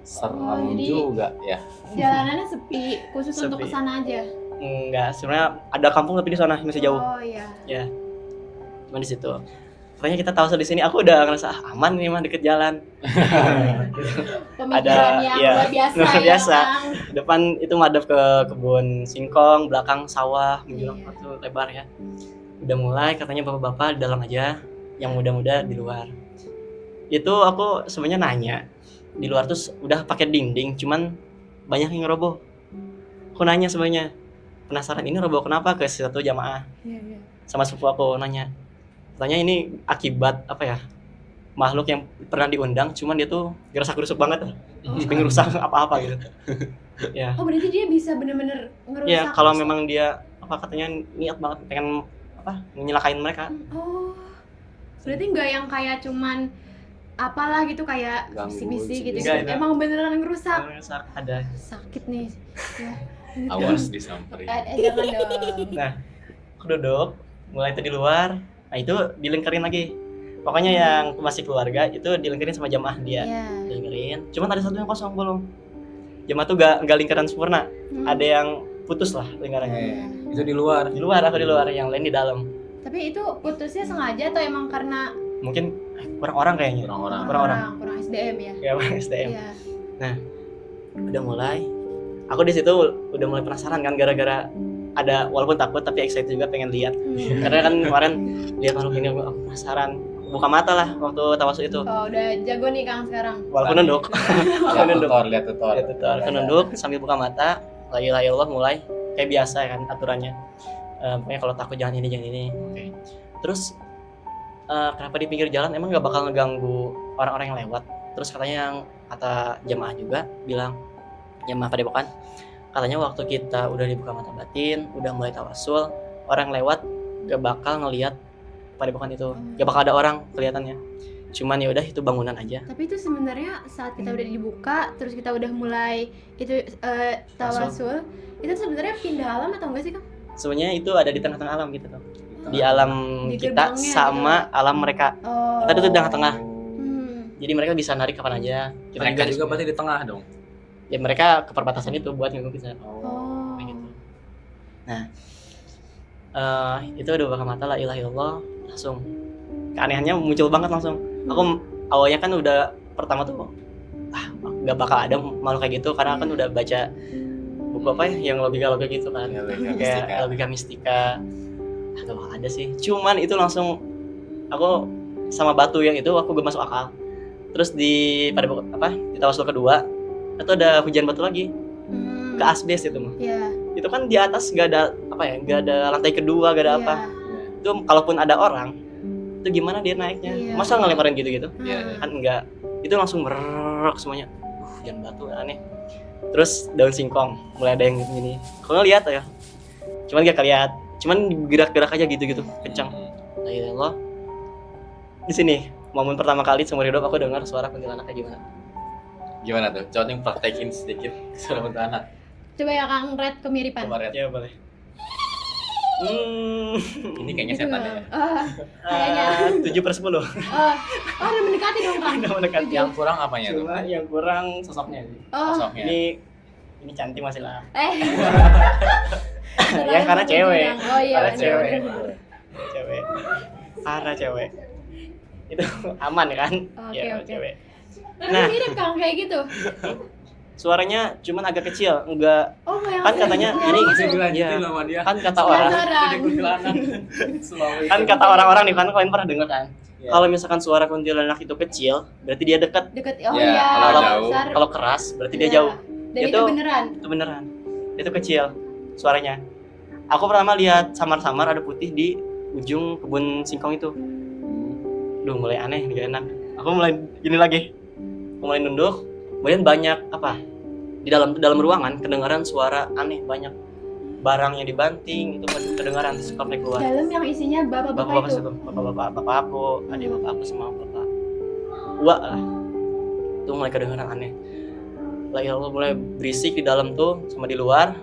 Serem jadi- juga ya. Jalanannya sepi, khusus untuk Sepi. kesana aja. Enggak, sebenarnya ada kampung tapi di sana masih jauh. Oh iya. Ya. Cuman di situ. Makanya kita tahu di sini aku udah ngerasa aman nih mah deket jalan. Pemikiran yang iya, luar biasa. luar ya, biasa. Kang. Depan itu madep ke kebun singkong, belakang sawah, menjulang Iya. waktu lebar ya. Udah mulai katanya bapak-bapak di dalam aja, yang muda-muda di luar. Itu aku sebenarnya nanya, di luar tuh udah pakai dinding, cuman banyak yang roboh. Aku nanya sebenarnya, penasaran ini roboh kenapa ke satu jamaah. Iya, iya. Sama sepupu aku nanya, katanya ini akibat apa ya, makhluk yang pernah diundang, cuman dia tuh gerasa-gerusuk banget, pengen rusak apa-apa gitu. Ya. Oh berarti dia bisa bener-bener ngerusak. Ya kalau memang dia katanya niat banget pengen menyelakain mereka. Oh, berarti nggak yang kayak cuman apalah gitu kayak Ganggu misi-misi gitu. Enggak, enggak. Emang beneran ngerusak. Rusak ada. Sakit nih. Ya. Awas disamperin. Jangan dong. Nah, aku duduk, mulai itu di luar. Nah itu dilingkarin lagi. Pokoknya yang masih keluarga itu dilingkarin sama jamaah dia. Iya. Dilingkarin. Cuman ada satu yang kosong belum. Jamaah tuh gak lingkaran sempurna. Ada yang putus lah lingkarannya. Itu di luar. Di luar, aku di luar, yang lain di dalam. Tapi itu putusnya sengaja atau emang karena Mungkin kurang orang kayaknya. Orang-orang. Kurang SDM ya? Ya, kurang SDM. Iya. Udah mulai. Aku di situ udah mulai penasaran kan, gara-gara ada, walaupun takut tapi excited juga pengen lihat. Karena kan kemarin lihat makhluk ini aku penasaran. Buka mata lah waktu tawasul itu. Oh udah jago nih Kang sekarang. Walaupun nunduk. Lihat tutor. Aku nunduk sambil buka mata. La ilaha illallah mulai kayak biasa kan aturannya. Pokoknya kalau takut jangan ini. Oke. Terus kenapa di pinggir jalan emang nggak bakal ngeganggu orang-orang yang lewat. Terus katanya yang kata jamaah juga bilang, jamaah padepokan, katanya waktu kita udah dibuka mata batin, udah mulai tawasul, orang lewat gak bakal ngelihat padepokan itu, gak bakal ada orang kelihatannya. Cuman ya udah itu bangunan aja. Tapi itu sebenarnya saat kita udah dibuka, terus kita udah mulai itu tawasul, itu sebenarnya pindah alam atau enggak sih Kang? Sebenarnya itu ada di tengah-tengah alam gitu tuh. di alam Di kita gerbangnya sama alam mereka. Oh. Kita tuh di tengah-tengah. Hmm. Jadi mereka bisa narik kapan aja. Kita Mereka garis juga berarti di tengah dong. ya mereka ke perbatasan itu buat ngikut kita. Oh. Kayak gitu. Nah, itu udah bakal mata la ilaha illallah, langsung keanehannya muncul banget langsung. Aku awalnya kan udah pertama tuh nggak bakal ada malu kayak gitu karena kan udah baca buku apa ya yang logika gitu kan, Ya, logika kayak mistika. logika mistika. Gak bakal ada sih. Cuman itu langsung aku sama batu yang itu aku gak masuk akal. Terus di tawasul kedua itu ada hujan batu lagi ke asbes itu mah. Iya. Itu kan di atas gak ada gak ada lantai kedua, gak ada Iya. apa. Itu kalaupun ada orang itu gimana dia naiknya? Iya. Masa ngelemparin gitu Iya. kan enggak. Itu langsung berrrrk semuanya. Hujan batu aneh. Terus daun singkong mulai ada yang gini. Aku ngeliat ya. Cuman gak keliat. Cuman gerak-gerak aja gitu kencang. La ilaha illallah. Di sini momen pertama kali seumur hidup aku dengar suara kuntilanak kayak gimana. Gimana tuh? Coba nih praktekin sedikit suara kuntilanak. Coba ya Kang Red kemiripan. Coba Red. Ya boleh. Ini kayaknya Gitu. setan ya. Kayaknya. 7/10. Udah mendekati dong Kang. Udah mendekati. Yang kurang apanya tuh? Cuma yang kurang sosoknya sih. Oh. Sosoknya. Ini cantik masih lah. Selain Ya karena satu cewek. jenjang. Oh iya. Karena bener, cewek. bener. Cewek. Karena cewek. Itu aman kan? Oke, Ya, oke. cewek. Tapi Nah. mirip Kang kayak gitu. Suaranya cuman agak kecil, enggak Oh yang kan katanya ini Masih dilanjutin ya, sama dia. kan kata orang Penasaran. Jadi kuntilanak. kan kata orang-orang nih kan kalian pernah dengar kan? Iya. Kalau misalkan suara kuntilanak itu kecil, berarti dia dekat. Deket. Oh Ya, iya. kalau jauh. besar. Kalau keras, berarti dia Iya. jauh. Dan itu Itu- beneran. Itu beneran. Itu kecil suaranya. Aku pertama lihat samar-samar ada putih di ujung kebun singkong itu. Duh, mulai aneh, gak enak. Aku mulai gini lagi. Aku mulai nunduk. Kemudian banyak di dalam ruangan kedengaran suara aneh, banyak barang yang dibanting itu kedengaran terus sampai keluar. Dalam yang isinya bapak-bapak Bapak-bapak itu. situ, bapak aku, adik bapak aku sama bapak. Wah lah. Itu mulai kedengaran aneh. Lagi aku mulai berisik di dalam tuh sama di luar.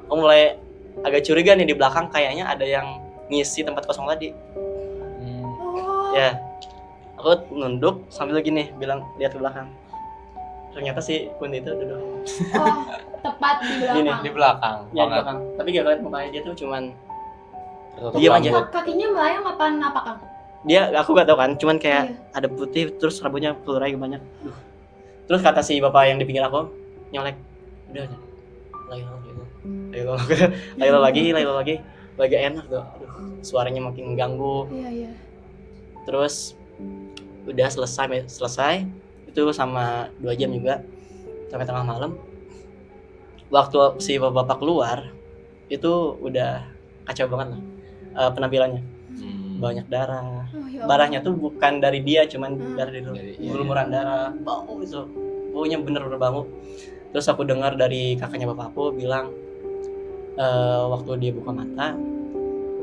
Aku mulai agak curiga nih di belakang kayaknya ada yang ngisi tempat kosong tadi. Oh. Ya. Aku nunduk sambil gini bilang lihat ke belakang. Ternyata si Kunti itu duduk Oh, tepat di belakang. Gini, Di belakang. ya, di banget. belakang. Tapi gak kelihatan mukanya, dia tuh cuman Tertutup Diam aja. rambut. Kakinya melayang apa Kang? dia, aku gak tahu kan, cuman kayak Iya. ada putih terus rambutnya pelurai banyak. Duh. Terus kata si bapak yang di pinggir aku nyolek, udah lagi enak tuh. Aduh, suaranya makin mengganggu. Iya. Terus udah selesai itu sama 2 jam juga sampai tengah malam. Waktu si bapak keluar itu udah kacau banget lah penampilannya, banyak darah. Oh, ya Allah. Darahnya tuh bukan dari dia, cuman dari Dari- lumuran darah, bau itu, baunya bener-bener bau. Terus aku dengar dari kakaknya bapak aku bilang waktu dia buka mata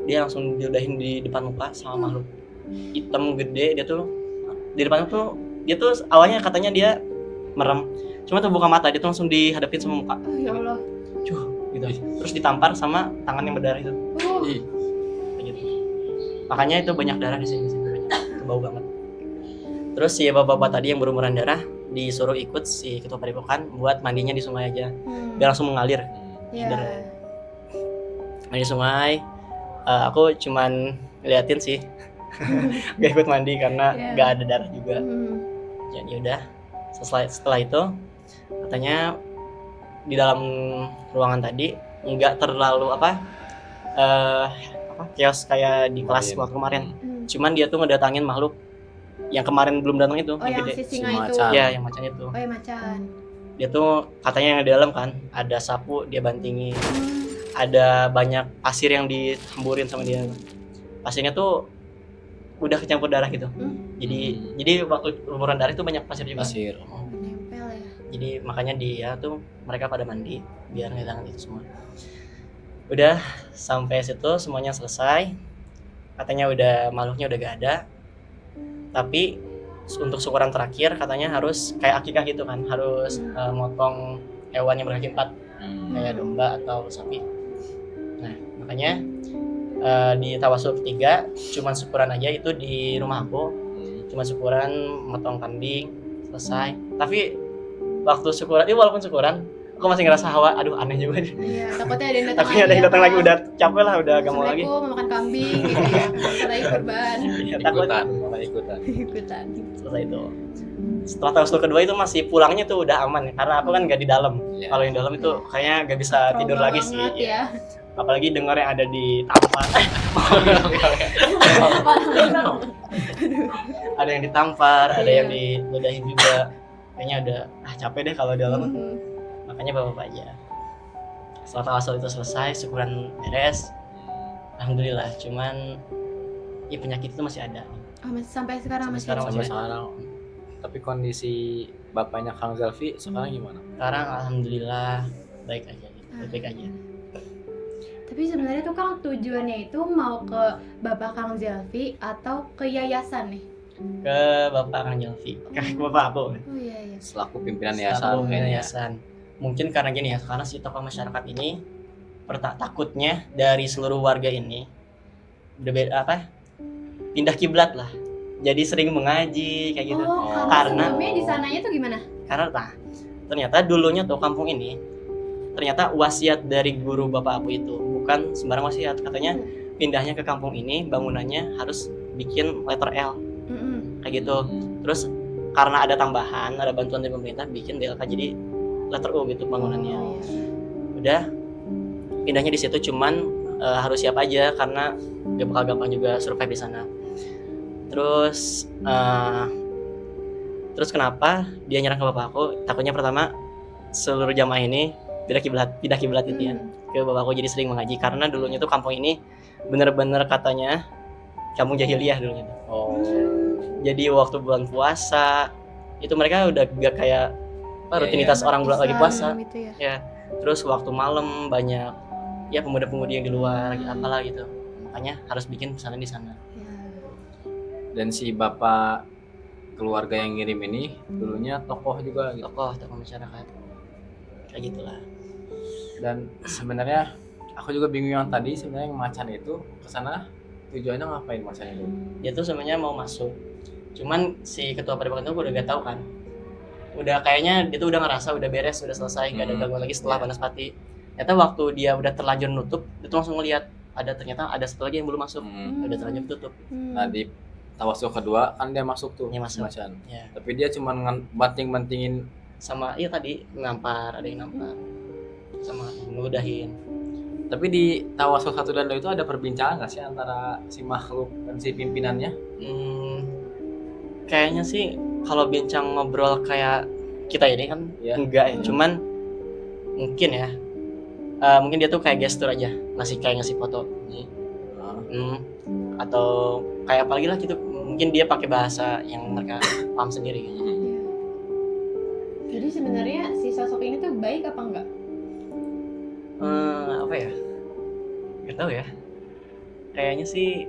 dia langsung diudahin di depan muka sama makhluk hitam gede. Dia tuh di depan tuh dia tuh awalnya katanya dia merem, cuma tuh buka mata dia tuh langsung dihadapin sama muka Oh ya Allah. gitu, terus ditampar sama tangan yang berdarah itu. Oh. Ih, Kayak gitu. Makanya itu banyak darah di sini banyak. Itu bau banget. Terus si bapak-bapak tadi yang berumuran darah disuruh ikut si ketua padepokan buat mandinya di sungai aja, biar langsung mengalir. Iya. darah. Mandi sungai, aku cuman ngeliatin sih, gak ikut mandi karena Iya. gak ada darah juga. Hmm. Jadi udah, setelah itu katanya di dalam ruangan tadi nggak terlalu chaos kayak di kelas waktu kemarin. Cuman dia tuh ngedatangin makhluk yang kemarin belum datang itu, Oh yang gede. si singa Si itu. macan. Ya, yang macan itu. Oh ya macan. Dia tuh katanya yang di dalam kan ada sapu dia bantingin, ada banyak pasir yang dihamburin sama dia. Pasirnya tuh udah kecampur darah gitu. Jadi waktu lumuran darah itu banyak pasir juga. pasir. Nempel ya. Jadi makanya dia tuh mereka pada mandi biar ngilangin itu semua. Udah sampai situ semuanya selesai. Katanya udah makhluknya udah gak ada. Tapi untuk syukuran terakhir katanya harus kayak akikah gitu kan, harus motong hewan yang berkaki 4 kayak domba atau sapi. Nah makanya Di tawasul ketiga cuman syukuran aja, itu di rumah aku. Cuma syukuran, motong kambing, selesai. Tapi waktu syukuran, walaupun syukuran, aku masih ngerasa hawa, aduh aneh juga nih. Iya, takutnya ada yang datang Takutnya ada yang datang lagi, udah capek lah, udah gak mau lagi. Assalamualaikum, mau makan kambing gitu ya. Setelah kurban. Ya, takut ikutan. Ikutan. selesai itu. Setelah tawasul kedua itu masih pulangnya tuh udah aman ya, karena aku kan gak di dalam. Iya. Kalau yang dalam itu kayaknya gak bisa tidur Trauma lagi sih. banget ya. Apalagi dengar yang ada di tampar. Ada yang ditampar, ada yang diludahin juga. Kayaknya udah capek deh kalau dalam. Mhm. Makanya bapak aja. Setelah tawasul itu selesai, syukuran beres. Alhamdulillah, cuman ya penyakit itu masih ada. Oh, masih sampai sekarang Sampai masih sekarang ada. Sampai sekarang. Tapi kondisi bapaknya Kang Zelfi sekarang gimana? Sekarang alhamdulillah baik aja gitu. Baik aja. Tapi sebenarnya tuh Kang, tujuannya itu mau ke Bapak Kang Zelfi atau ke yayasan nih? Ke Bapak Kang Zelfi, ke Bapak aku. Oh iya. Selaku pimpinan Selaku yayasan. yayasan. Mungkin karena gini ya, karena si tokoh masyarakat ini takutnya dari seluruh warga ini pindah kiblat lah. Jadi sering mengaji kayak gitu. Oh, Karena- sebelumnya di sananya tuh gimana? Karena ternyata dulunya tuh kampung ini ternyata wasiat dari guru bapak aku itu bukan sembarang wasiat. Katanya pindahnya ke kampung ini bangunannya harus bikin letter L Mm-mm. kayak gitu. Terus karena ada tambahan, ada bantuan dari pemerintah bikin DLK jadi letter U gitu bangunannya. Oh, iya. Udah pindahnya di situ, cuman harus siap aja karena gak bakal gampang juga survive di sana. Terus kenapa dia nyerang ke bapak aku? Takutnya pertama seluruh jamaah ini pindah kiblat gitu ya ke bapak aku, jadi sering mengaji karena dulunya tuh kampung ini bener-bener katanya kampung jahiliyah dulunya tuh. Oh. Jadi waktu bulan puasa itu mereka udah gak kayak rutinitas orang bulan lagi puasa. Islam itu ya. Ya, terus waktu malam banyak ya pemuda-pemudi yang di luar lagi apalah gitu. Makanya harus bikin pesantren di sana. Ya. Dan si bapak keluarga yang ngirim ini dulunya tokoh juga gitu. Tokoh masyarakat. Kayak gitulah. Dan sebenarnya aku juga bingung yang tadi sebenarnya yang macan itu kesana tujuannya ngapain macan itu? Dia tuh sebenarnya mau masuk. Cuman si ketua padepokan itu udah gak tahu kan. Udah kayaknya dia tuh udah ngerasa udah beres, udah selesai, gak ada gangguan lagi setelah Banaspati. Ternyata waktu dia udah terlanjur nutup, dia tuh langsung ngeliat ternyata ada satu lagi yang belum masuk. Udah terlanjur tutup. Nah di tawasul kedua kan dia masuk tuh Dia masuk. macan. Ya. Tapi dia cuma banting-bantingin. Sama tadi nampar, ada yang nampar. Sama ngeludahin. Tapi di tawasul 1 dan 2 itu ada perbincangan nggak sih antara si makhluk dan si pimpinannya? Kayaknya sih kalau bincang ngobrol kayak kita ini kan enggak ya. Cuman mungkin ya, mungkin dia tuh kayak gestur aja, ngasih foto nih. Atau kayak apa lagi lah gitu. Mungkin dia pakai bahasa yang mereka paham sendiri gitu. Iya. Jadi sebenarnya si sosok ini tuh baik apa enggak? Apa ya? Gak tahu ya. Kayaknya sih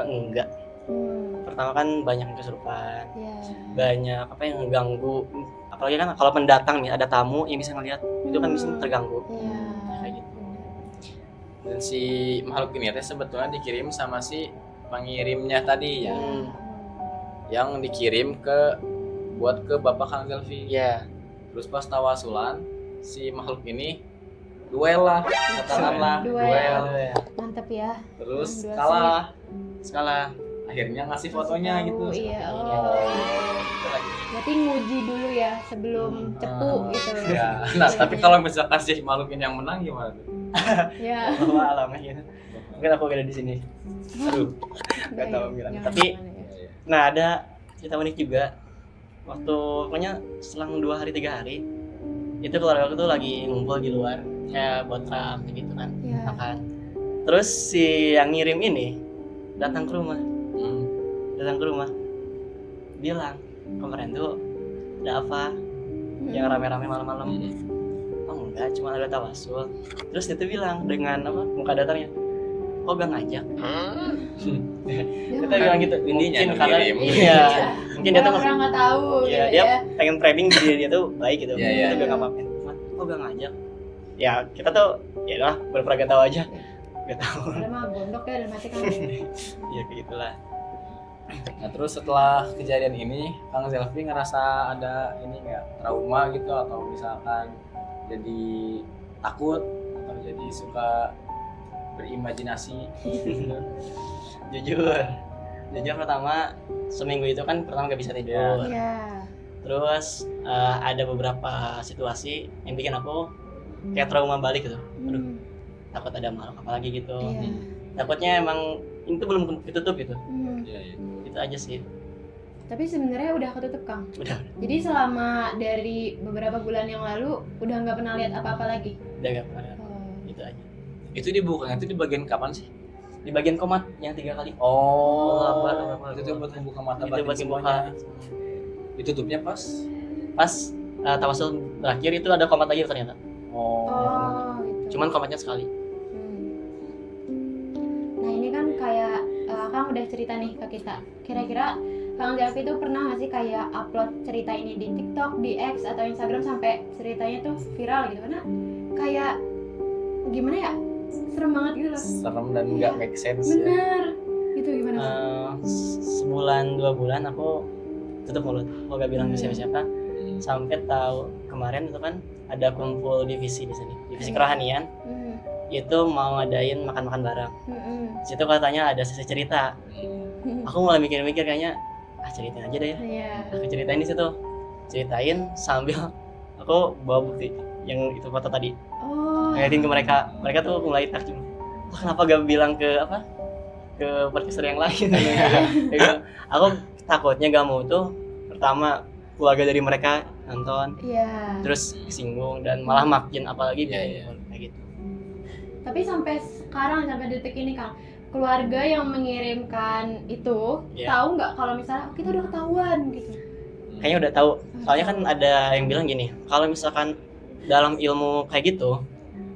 enggak. Pertama kan banyak yang kesurupan, Iya. banyak yang ngeganggu. Apalagi kan kalau pendatang nih ada tamu yang bisa ngelihat, itu kan bisa terganggu. Iya. Kayak gitu. Dan si makhluk ini teh sebetulnya dikirim sama si pengirimnya tadi ya, yang dikirim buat ke Bapak Kang Zelfi. Iya. Terus pas tawasulan si makhluk ini duel lah, katakanlah Duel. Ya. Mantap ya. Terus Duel Skala. akhirnya ngasih fotonya Tahu, gitu. Iya. Fotonya. Berarti nguji dulu ya sebelum cepu gitu. Ya, nah tapi kalau misalkan si makhluk ini yang menang gimana tuh? Ya. Bahwa alamnya gitu. Mungkin aku ada di sini. Aduh, nggak tahu bilang. Tapi nah ada cerita unik juga. Waktu pokoknya selang 2 hari 3 hari itu keluarga aku tuh lagi ngumpul di luar kayak buat ram gitu kan, Iya. makan. Terus si yang ngirim ini datang ke rumah, bilang kemarin tuh ada apa yang rame-rame malam-malam. Oh enggak, cuma ada tawasul. Terus dia tuh bilang dengan muka datarnya, kok gak ngajak? Kita bilang gitu, mungkin karena Iya. mungkin dia tuh orang nggak tahu ya, gitu dia ya. pengen framing diri dia tuh baik gitu. Iya, Kita iya. bilang apa-apa, kok gak ngajak? Ya kita tuh ya udah berpura gak tahu aja. Gak tahu. Padahal mah gondok ya dan mati kamu. Ya kayak gitulah. Nah terus setelah kejadian ini Kang Zelfi ngerasa ada ini nggak trauma gitu atau misalkan jadi takut atau jadi suka berimajinasi gitu. Jujur pertama seminggu itu kan pertama gak bisa tidur. Iya. Terus ada beberapa situasi yang bikin aku kayak trauma balik gitu. Aduh, takut ada makhluk apa lagi gitu. Iya. Takutnya emang itu belum ditutup gitu. Iya, iya. Itu aja sih. Tapi sebenarnya udah ketutup Kang. Udah Jadi selama dari beberapa bulan yang lalu udah nggak pernah lihat apa-apa lagi. gak pernah. Oh. Itu aja. Itu dibukanya itu di bagian kapan sih? Di bagian komat yang 3 kali. Oh, Laba. itu tuh buat membuka mata Itu batin buat semuanya. membuka. Ditutupnya pas. Pas tawasul berakhir itu ada komat lagi ternyata. Oh. Oh, gitu. Cuman komatnya sekali. Nah ini kan kayak Kang udah cerita nih ke kita. Kira-kira Kang Zelfi tuh pernah nggak sih kayak upload cerita ini di TikTok, di X atau Instagram sampai ceritanya tuh viral gitu? Karena kayak gimana ya? Serem banget gitu loh. Serem dan nggak make sense ya. Bener. Gitu gimana? Kang? Sebulan 2 bulan aku tutup mulut. Aku gak bilang ke siapa-siapa. Sampai tahu kemarin itu kan ada kumpul divisi di sini, divisi kerohanian. Itu mau ngadain makan-makan bareng. Di situ katanya ada sesi cerita. Aku mulai mikir-mikir kayaknya ceritain aja deh ya. Iya. Aku ceritain di situ. Ceritain sambil aku bawa bukti yang itu foto tadi. Oh. Ngeliatin ke mereka. Mereka tuh mulai takjub. Wah, kenapa gak bilang ke apa? Ke podcaster yang lain. Gitu. Aku takutnya gak mau tuh pertama keluarga dari mereka nonton. Iya. Terus kesinggung dan malah makin apalagi Iya, iya. kayak gitu. Tapi sampai sekarang sampai detik ini Kang, keluarga yang mengirimkan itu Iya. tahu nggak kalau misalnya kita udah ketahuan gitu? Kayaknya udah tahu. Soalnya kan ada yang bilang gini, kalau misalkan dalam ilmu kayak gitu,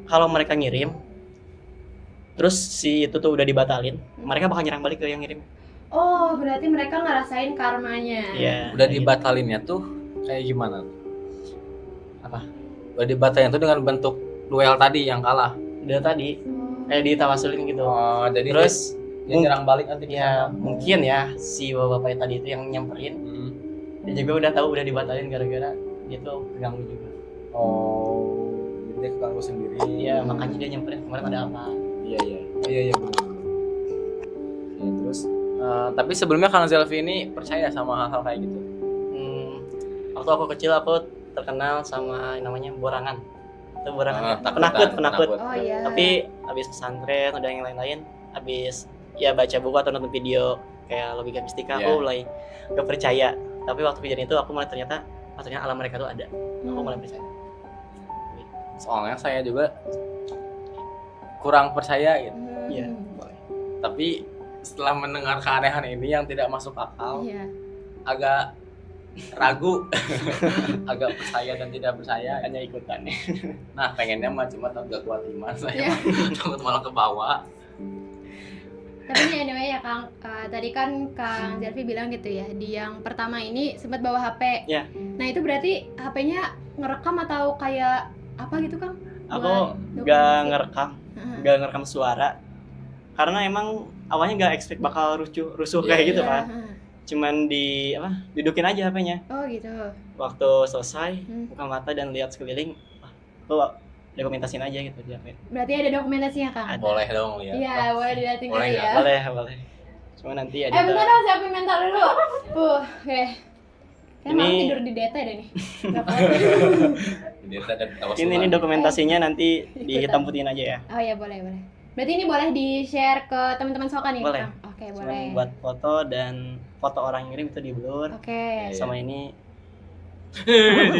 kalau mereka ngirim terus si itu tuh udah dibatalin, mereka bakal nyerang balik ke yang ngirim. Oh, berarti mereka ngerasain karmanya. Iya. Udah dibatalinnya tuh kayak gimana? Apa? Udah dibatalinnya tuh dengan bentuk duel tadi yang kalah. Udah tadi Oh. kayak ditawasulin gitu. Oh, jadi Terus dia nyerang balik nanti ke ya sana. mungkin ya si bapak tadi itu yang nyamperin, Hmm. dia juga udah tahu udah dibatalin gara-gara dia tuh keganggu juga. Oh, jadi dia keganggu sendiri. Iya, makanya dia nyamperin kemarin ada apa. Iya, iya. Iya, iya benar. Ya, terus tapi sebelumnya Kang Zelfi ini percaya sama hal-hal kayak gitu. Waktu aku kecil aku terkenal sama yang namanya borangan. Itu borangan. Takutan, penakut. Oh iya. Tapi habis pesantren udah yang lain-lain, habis ya baca buku atau nonton video kayak logika mistika, Iya. aku mulai gak percaya. Tapi waktu kejadian itu aku mulai ternyata alam mereka tuh ada. Aku mulai percaya. Soalnya saya juga kurang percaya gitu. Iya. Tapi setelah mendengar keanehan ini yang tidak masuk akal, Iya. agak ragu, agak percaya dan tidak percaya. Hanya ikutan. Nah, pengennya mah cuma gak kuat iman saya. Iya. Takut malah ke bawah. Tapi nih anyway ya Kang, tadi kan Kang Zelfi bilang gitu ya, di yang pertama ini sempat bawa HP. Iya. Nah itu berarti HP-nya ngerekam atau kayak apa gitu Kang? Aku Buat gak dokumentasi. ngerekam, Heeh. gak ngerekam suara. Karena emang awalnya gak expect bakal rusuh kayak gitu Iya, kan. heeh. Cuman didudukin aja HP-nya. Oh gitu. Waktu selesai buka mata dan lihat sekeliling, aku dokumentasin aja gitu di HP. Berarti ada dokumentasinya Kang? Ada. Boleh dong lihat. Iya, boleh dilihatin Boleh kali nggak? ya. Boleh. Cuma nanti ya Bentar dong, siapin mental dulu. Oke. Kayak Ini- malam tidur di DT deh nih. Nggak kuat. ini dokumentasinya nanti dihitam putihin aja ya. Oh iya, boleh. Berarti ini boleh di-share ke teman-teman Soka nih, Boleh. Kang? Oke, Cuma boleh. buat foto dan foto orang yang ngirim itu di blur. Oke. Sama ini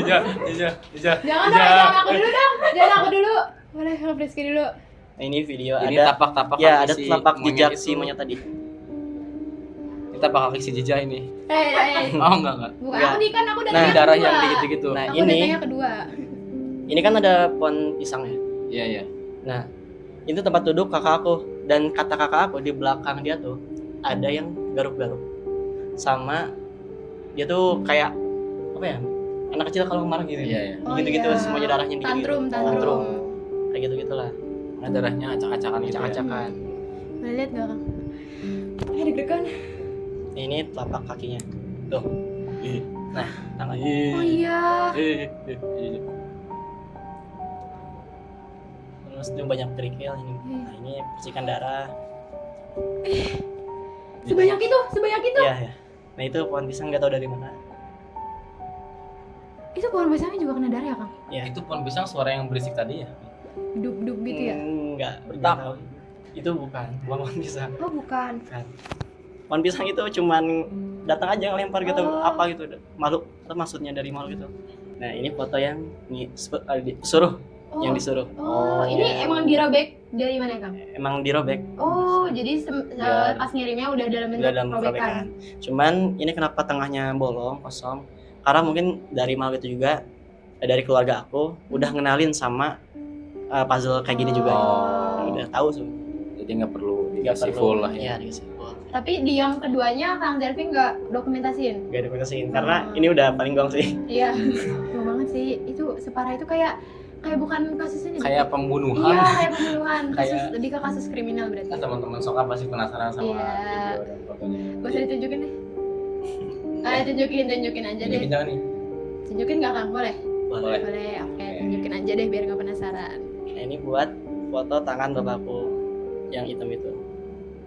Jangan dong, aku dulu dong. Jangan aku dulu. Boleh, kalau Rizky dulu. ini video Ini ada tapak-tapak ya kaki ada si telapak monyet jejak itu. si monyet tadi. Ini tapak kaki si jejak ini. Oh, enggak. Bukan Enggak. aku nih kan aku Ini datanya darah kedua. yang gitu-gitu. Nah, Aku ini datanya kedua. ini kan ada pohon pisang ya. Iya, iya. Nah, itu tempat duduk kakak aku dan kata kakak aku di belakang dia tuh ada yang garuk-garuk. Sama dia tuh kayak apa ya? Anak kecil kalau marah gitu. Iya, iya. Oh, Gitu-gitu iya. semuanya darahnya gitu. Tantrum. Kayak gitu-gitulah. Nah, darahnya acak-acakan gitu. acak-acakan. Boleh lihat nggak Kang? Deg-degan. Ini telapak kakinya. Tuh. Nah, tangannya. Oh iya. Terus itu banyak kerikil ini. Nah, ini percikan darah. Sebanyak itu. Iya, ya. Nah, itu pohon pisang nggak tahu dari mana. Itu pohon pisangnya juga kena darah ya Kang? Ya. Itu pohon pisang suara yang berisik tadi ya? Duk-duk gitu ya? Enggak, Bertak. tahu. Itu bukan pohon pisang. Oh bukan. Bukan. Pohon pisang itu cuman datang aja ngelempar gitu, Oh. apa gitu, makhluk, apa maksudnya dari makhluk itu. Nah, ini foto yang disuruh, Oh. yang disuruh. Oh, ini emang dirobek dari mana Kang? Emang dirobek, Oh, jadi pas ngirimnya udah dalam bentuk udah dalam robekan. robekan. Cuman ini kenapa tengahnya bolong, kosong? Karena mungkin dari makhluk itu juga, dari keluarga aku udah ngenalin sama puzzle kayak gini juga. Oh. Udah tahu tuh. Jadi nggak perlu Nggak dikasih perlu. full lah ya. Iya, dikasih full. Tapi di yang keduanya Kang Zelvi nggak dokumentasiin? Gak dokumentasiin karena ini udah paling gong sih. Iya. Gak banget sih. Itu separah itu kayak bukan kasus ini. Kayak pembunuhan. Iya, kayak pembunuhan. Kasus Kayak- lebih ke kasus kriminal berarti. Nah, teman-teman Soka pasti penasaran sama Iya. video dan fotonya. Gak usah ditunjukin deh. Tunjukin aja deh. Tunjukin jangan nih. Tunjukin nggak Kang? Boleh? Boleh. Boleh. Oke, tunjukin aja deh biar gak penasaran. Nah, ini buat foto tangan bapakku yang hitam itu.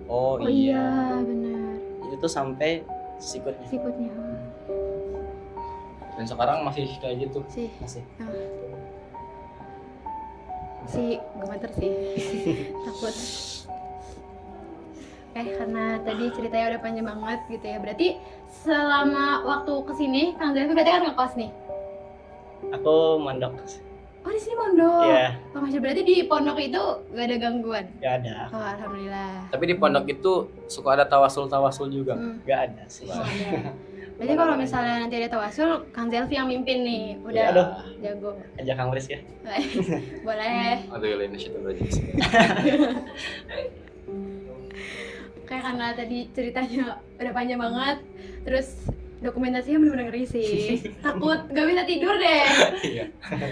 Oh, Oh iya, benar. Itu tuh sampai sikutnya. Sikutnya. Dan sekarang masih kayak gitu. Sih. Masih. Sih, gemeter sih. Takut. Karena tadi ceritanya udah panjang banget gitu ya. Berarti selama waktu kesini, Kang Zelvi berarti kan ngekos nih? Aku mondok. Oh, di sini pondok. Iya, Oh, Masya, berarti di pondok itu gak ada gangguan? gak ada. Oh, alhamdulillah. Tapi di pondok itu suka ada tawasul-tawasul juga. Gak ada sih. Oh, ada. Berarti kalau misalnya nanti ada tawasul, Kang Zelvi yang mimpin nih. Udah Ya, aduh. jago. Ajak Kang Riz ya. Boleh. Aduh, ya ini situ aja. Kayak karena tadi ceritanya udah panjang banget, terus dokumentasinya bener-bener ngeri sih. Takut gak bisa tidur deh. Iya.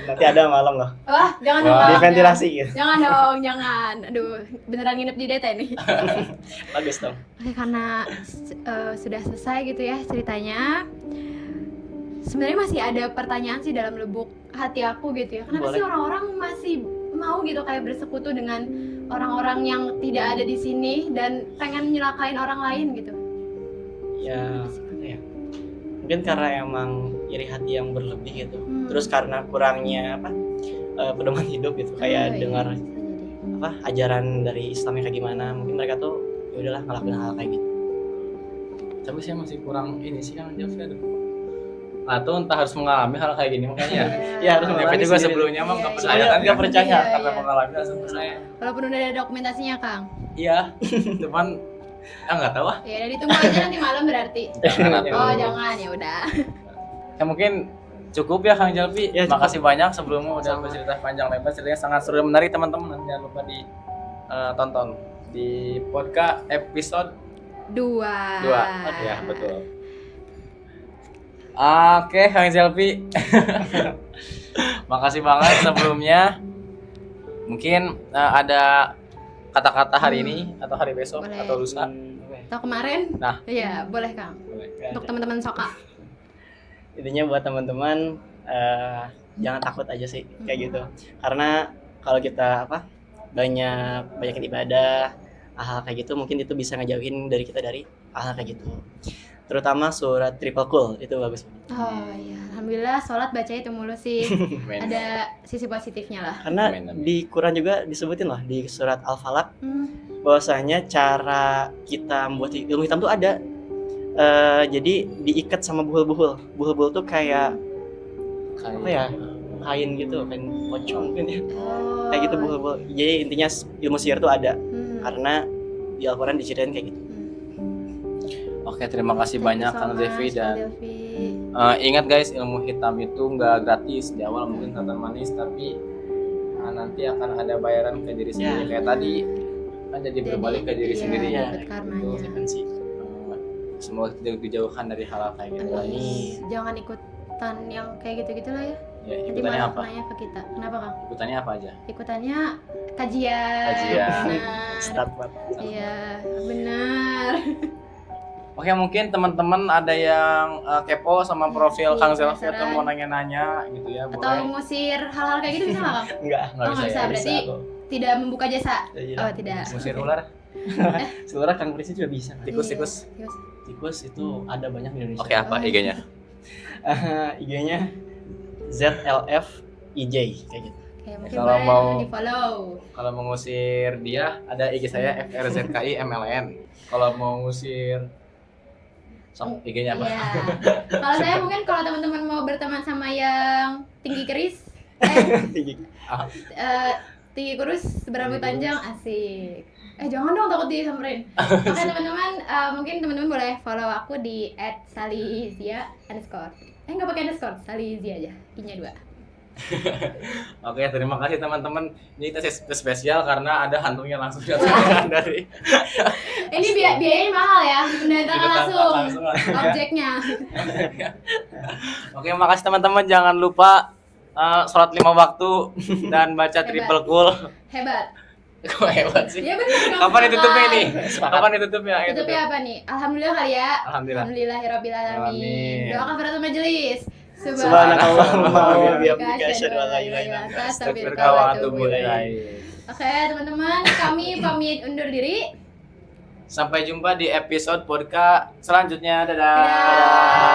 Nanti ada malam loh. Wah, jangan Wah. dong. Di Kang. ventilasi gitu. Jangan dong, jangan. Aduh, beneran nginep di DT nih. Bagus dong. Oke, karena sudah selesai gitu ya ceritanya. Sebenarnya masih ada pertanyaan sih dalam lubuk hati aku gitu ya. Kenapa Boleh. sih orang-orang masih mau gitu kayak bersekutu dengan orang-orang yang tidak ada di sini dan pengen nyelakain orang lain gitu? Ya, apa ya. Mungkin karena emang iri hati yang berlebih gitu. Hmm. Terus karena kurangnya apa? Pedoman hidup gitu. Kayak iya, dengar bisa jadi. apa ajaran dari Islamnya kayak gimana. Mungkin mereka tuh ya udahlah ngelakuin hal kayak gitu. Tapi saya masih kurang ini sih Kang Jelvi tuh. Atau entah harus mengalami hal kayak gini makanya. Ya, harus Tapi mengalami juga sendiri. sebelumnya mah Iya, nggak iya. percaya kan? Nggak percaya. Iya, Karena iya. mengalami langsung percaya. Walaupun udah ada dokumentasinya, Kang. Iya. Cuman nggak tahu ah. Ya udah ditunggu aja nanti malam berarti. Jangan Iya. Oh, atuh. jangan, ya udah. Ya mungkin cukup ya Kang Jelvi. Ya, cukup. Makasih banyak sebelumnya udah Sama. bercerita panjang lebar. Ceritanya sangat seru dan menarik teman-teman. Jangan lupa di tonton di podcast episode 2. 2. Ya, betul. Oke, Kang Jelvi. Makasih banget sebelumnya. Mungkin ada kata-kata hari ini atau hari besok Boleh. atau lusa. Atau kemarin? Nah. Iya, boleh, Kang. Untuk teman-teman Soka. Intinya buat teman-teman jangan takut aja sih kayak gitu. Karena kalau kita banyakin ibadah, hal kayak gitu mungkin itu bisa ngejauhin dari kita dari hal kayak gitu. Terutama surat Triple Cool itu bagus. Oh iya, alhamdulillah sholat baca itu mulu sih. Amin. Ada sisi positifnya lah. Karena Amin, amin. di Quran juga disebutin loh di surat Al-Falaq Hmm. bahwasanya cara kita membuat ilmu hitam tuh ada. Jadi diikat sama buhul-buhul. Buhul-buhul tuh kayak apa ya? Kain gitu, kain pocong mungkin ya. Oh. Kayak gitu buhul-buhul. Jadi intinya ilmu sihir tuh ada Hmm. karena di Al-Quran diceritain kayak gitu. Oke, terima kasih Thank you banyak so Kang much, Zelvi Kang dan Zelvi. ingat guys, ilmu hitam itu nggak gratis. Di awal mungkin kelihatan manis tapi nanti akan ada bayaran ke diri sendiri. Ya. Kayak tadi kan jadi berbalik ke diri iya, sendiri ya. dapat karmanya. Konsekuensi. Semoga kita dijauhkan dari hal-hal kayak gitu. Amin. Jangan ikutan yang kayak gitu-gitu lah ya. Ya, Nanti ikutannya malah apa? nanya ke kita. Kenapa Kang? Ikutannya apa aja? Ikutannya kajian. Kajian. Benar. Start banget. Iya, benar. Oke, mungkin teman-teman ada yang kepo sama profil Kang Zelfy atau penasaran. mau nanya-nanya gitu ya, Atau boleh. ngusir hal-hal kayak gitu bisa nggak Kang? Enggak. Nggak Oh, nggak bisa, ya? berarti kok. tidak membuka jasa. Iya. Oh, tidak. Musir ular. Si ular Kang Prisi juga bisa. Tikus-tikus. Iya, tikus. Tikus itu ada banyak di Indonesia. Oke, apa IG-nya? IG-nya ZLF IJ kayak gitu. Oke, mungkin Kalau boleh mau- di-follow. Kalau mau ngusir dia, ada IG saya FRZKIMLN. Kalau mau ngusir sok IG-nya apa? Iya. Kalau saya mungkin kalau teman-teman mau berteman sama yang tinggi keris, tinggi kurus, berambut panjang, asik. Jangan dong, takut disamperin. Oke teman-teman, mungkin teman-teman boleh follow aku di @salihizia_. Nggak pakai underscore, Salihizia aja, i-nya 2. Oke, terima kasih teman-teman. Ini kita spesial karena ada hantunya langsung datang dari Ini biayanya mahal ya, mendatangkan langsung lah. objeknya. Oke, makasih teman-teman. Jangan lupa sholat 5 waktu dan baca Hebat. triple cool. Hebat. Kok hebat sih? Ya bener. Kapan ditutupnya ini? Kapan ditutupnya? Ayo tutup. Tutupnya apa nih? Alhamdulillah kali ya. Alhamdulillah. Alhamdulillahirobbilalamin. Amin. Doa kafaratul majelis. Subhanakallahumma wa bihamdika, bihamdika asyhadu an la ilaha illa anta Astagfirullah wa atubu ilaik. Oke teman-teman, kami pamit undur diri. Sampai jumpa di episode podcast selanjutnya. Dadah. Dadah.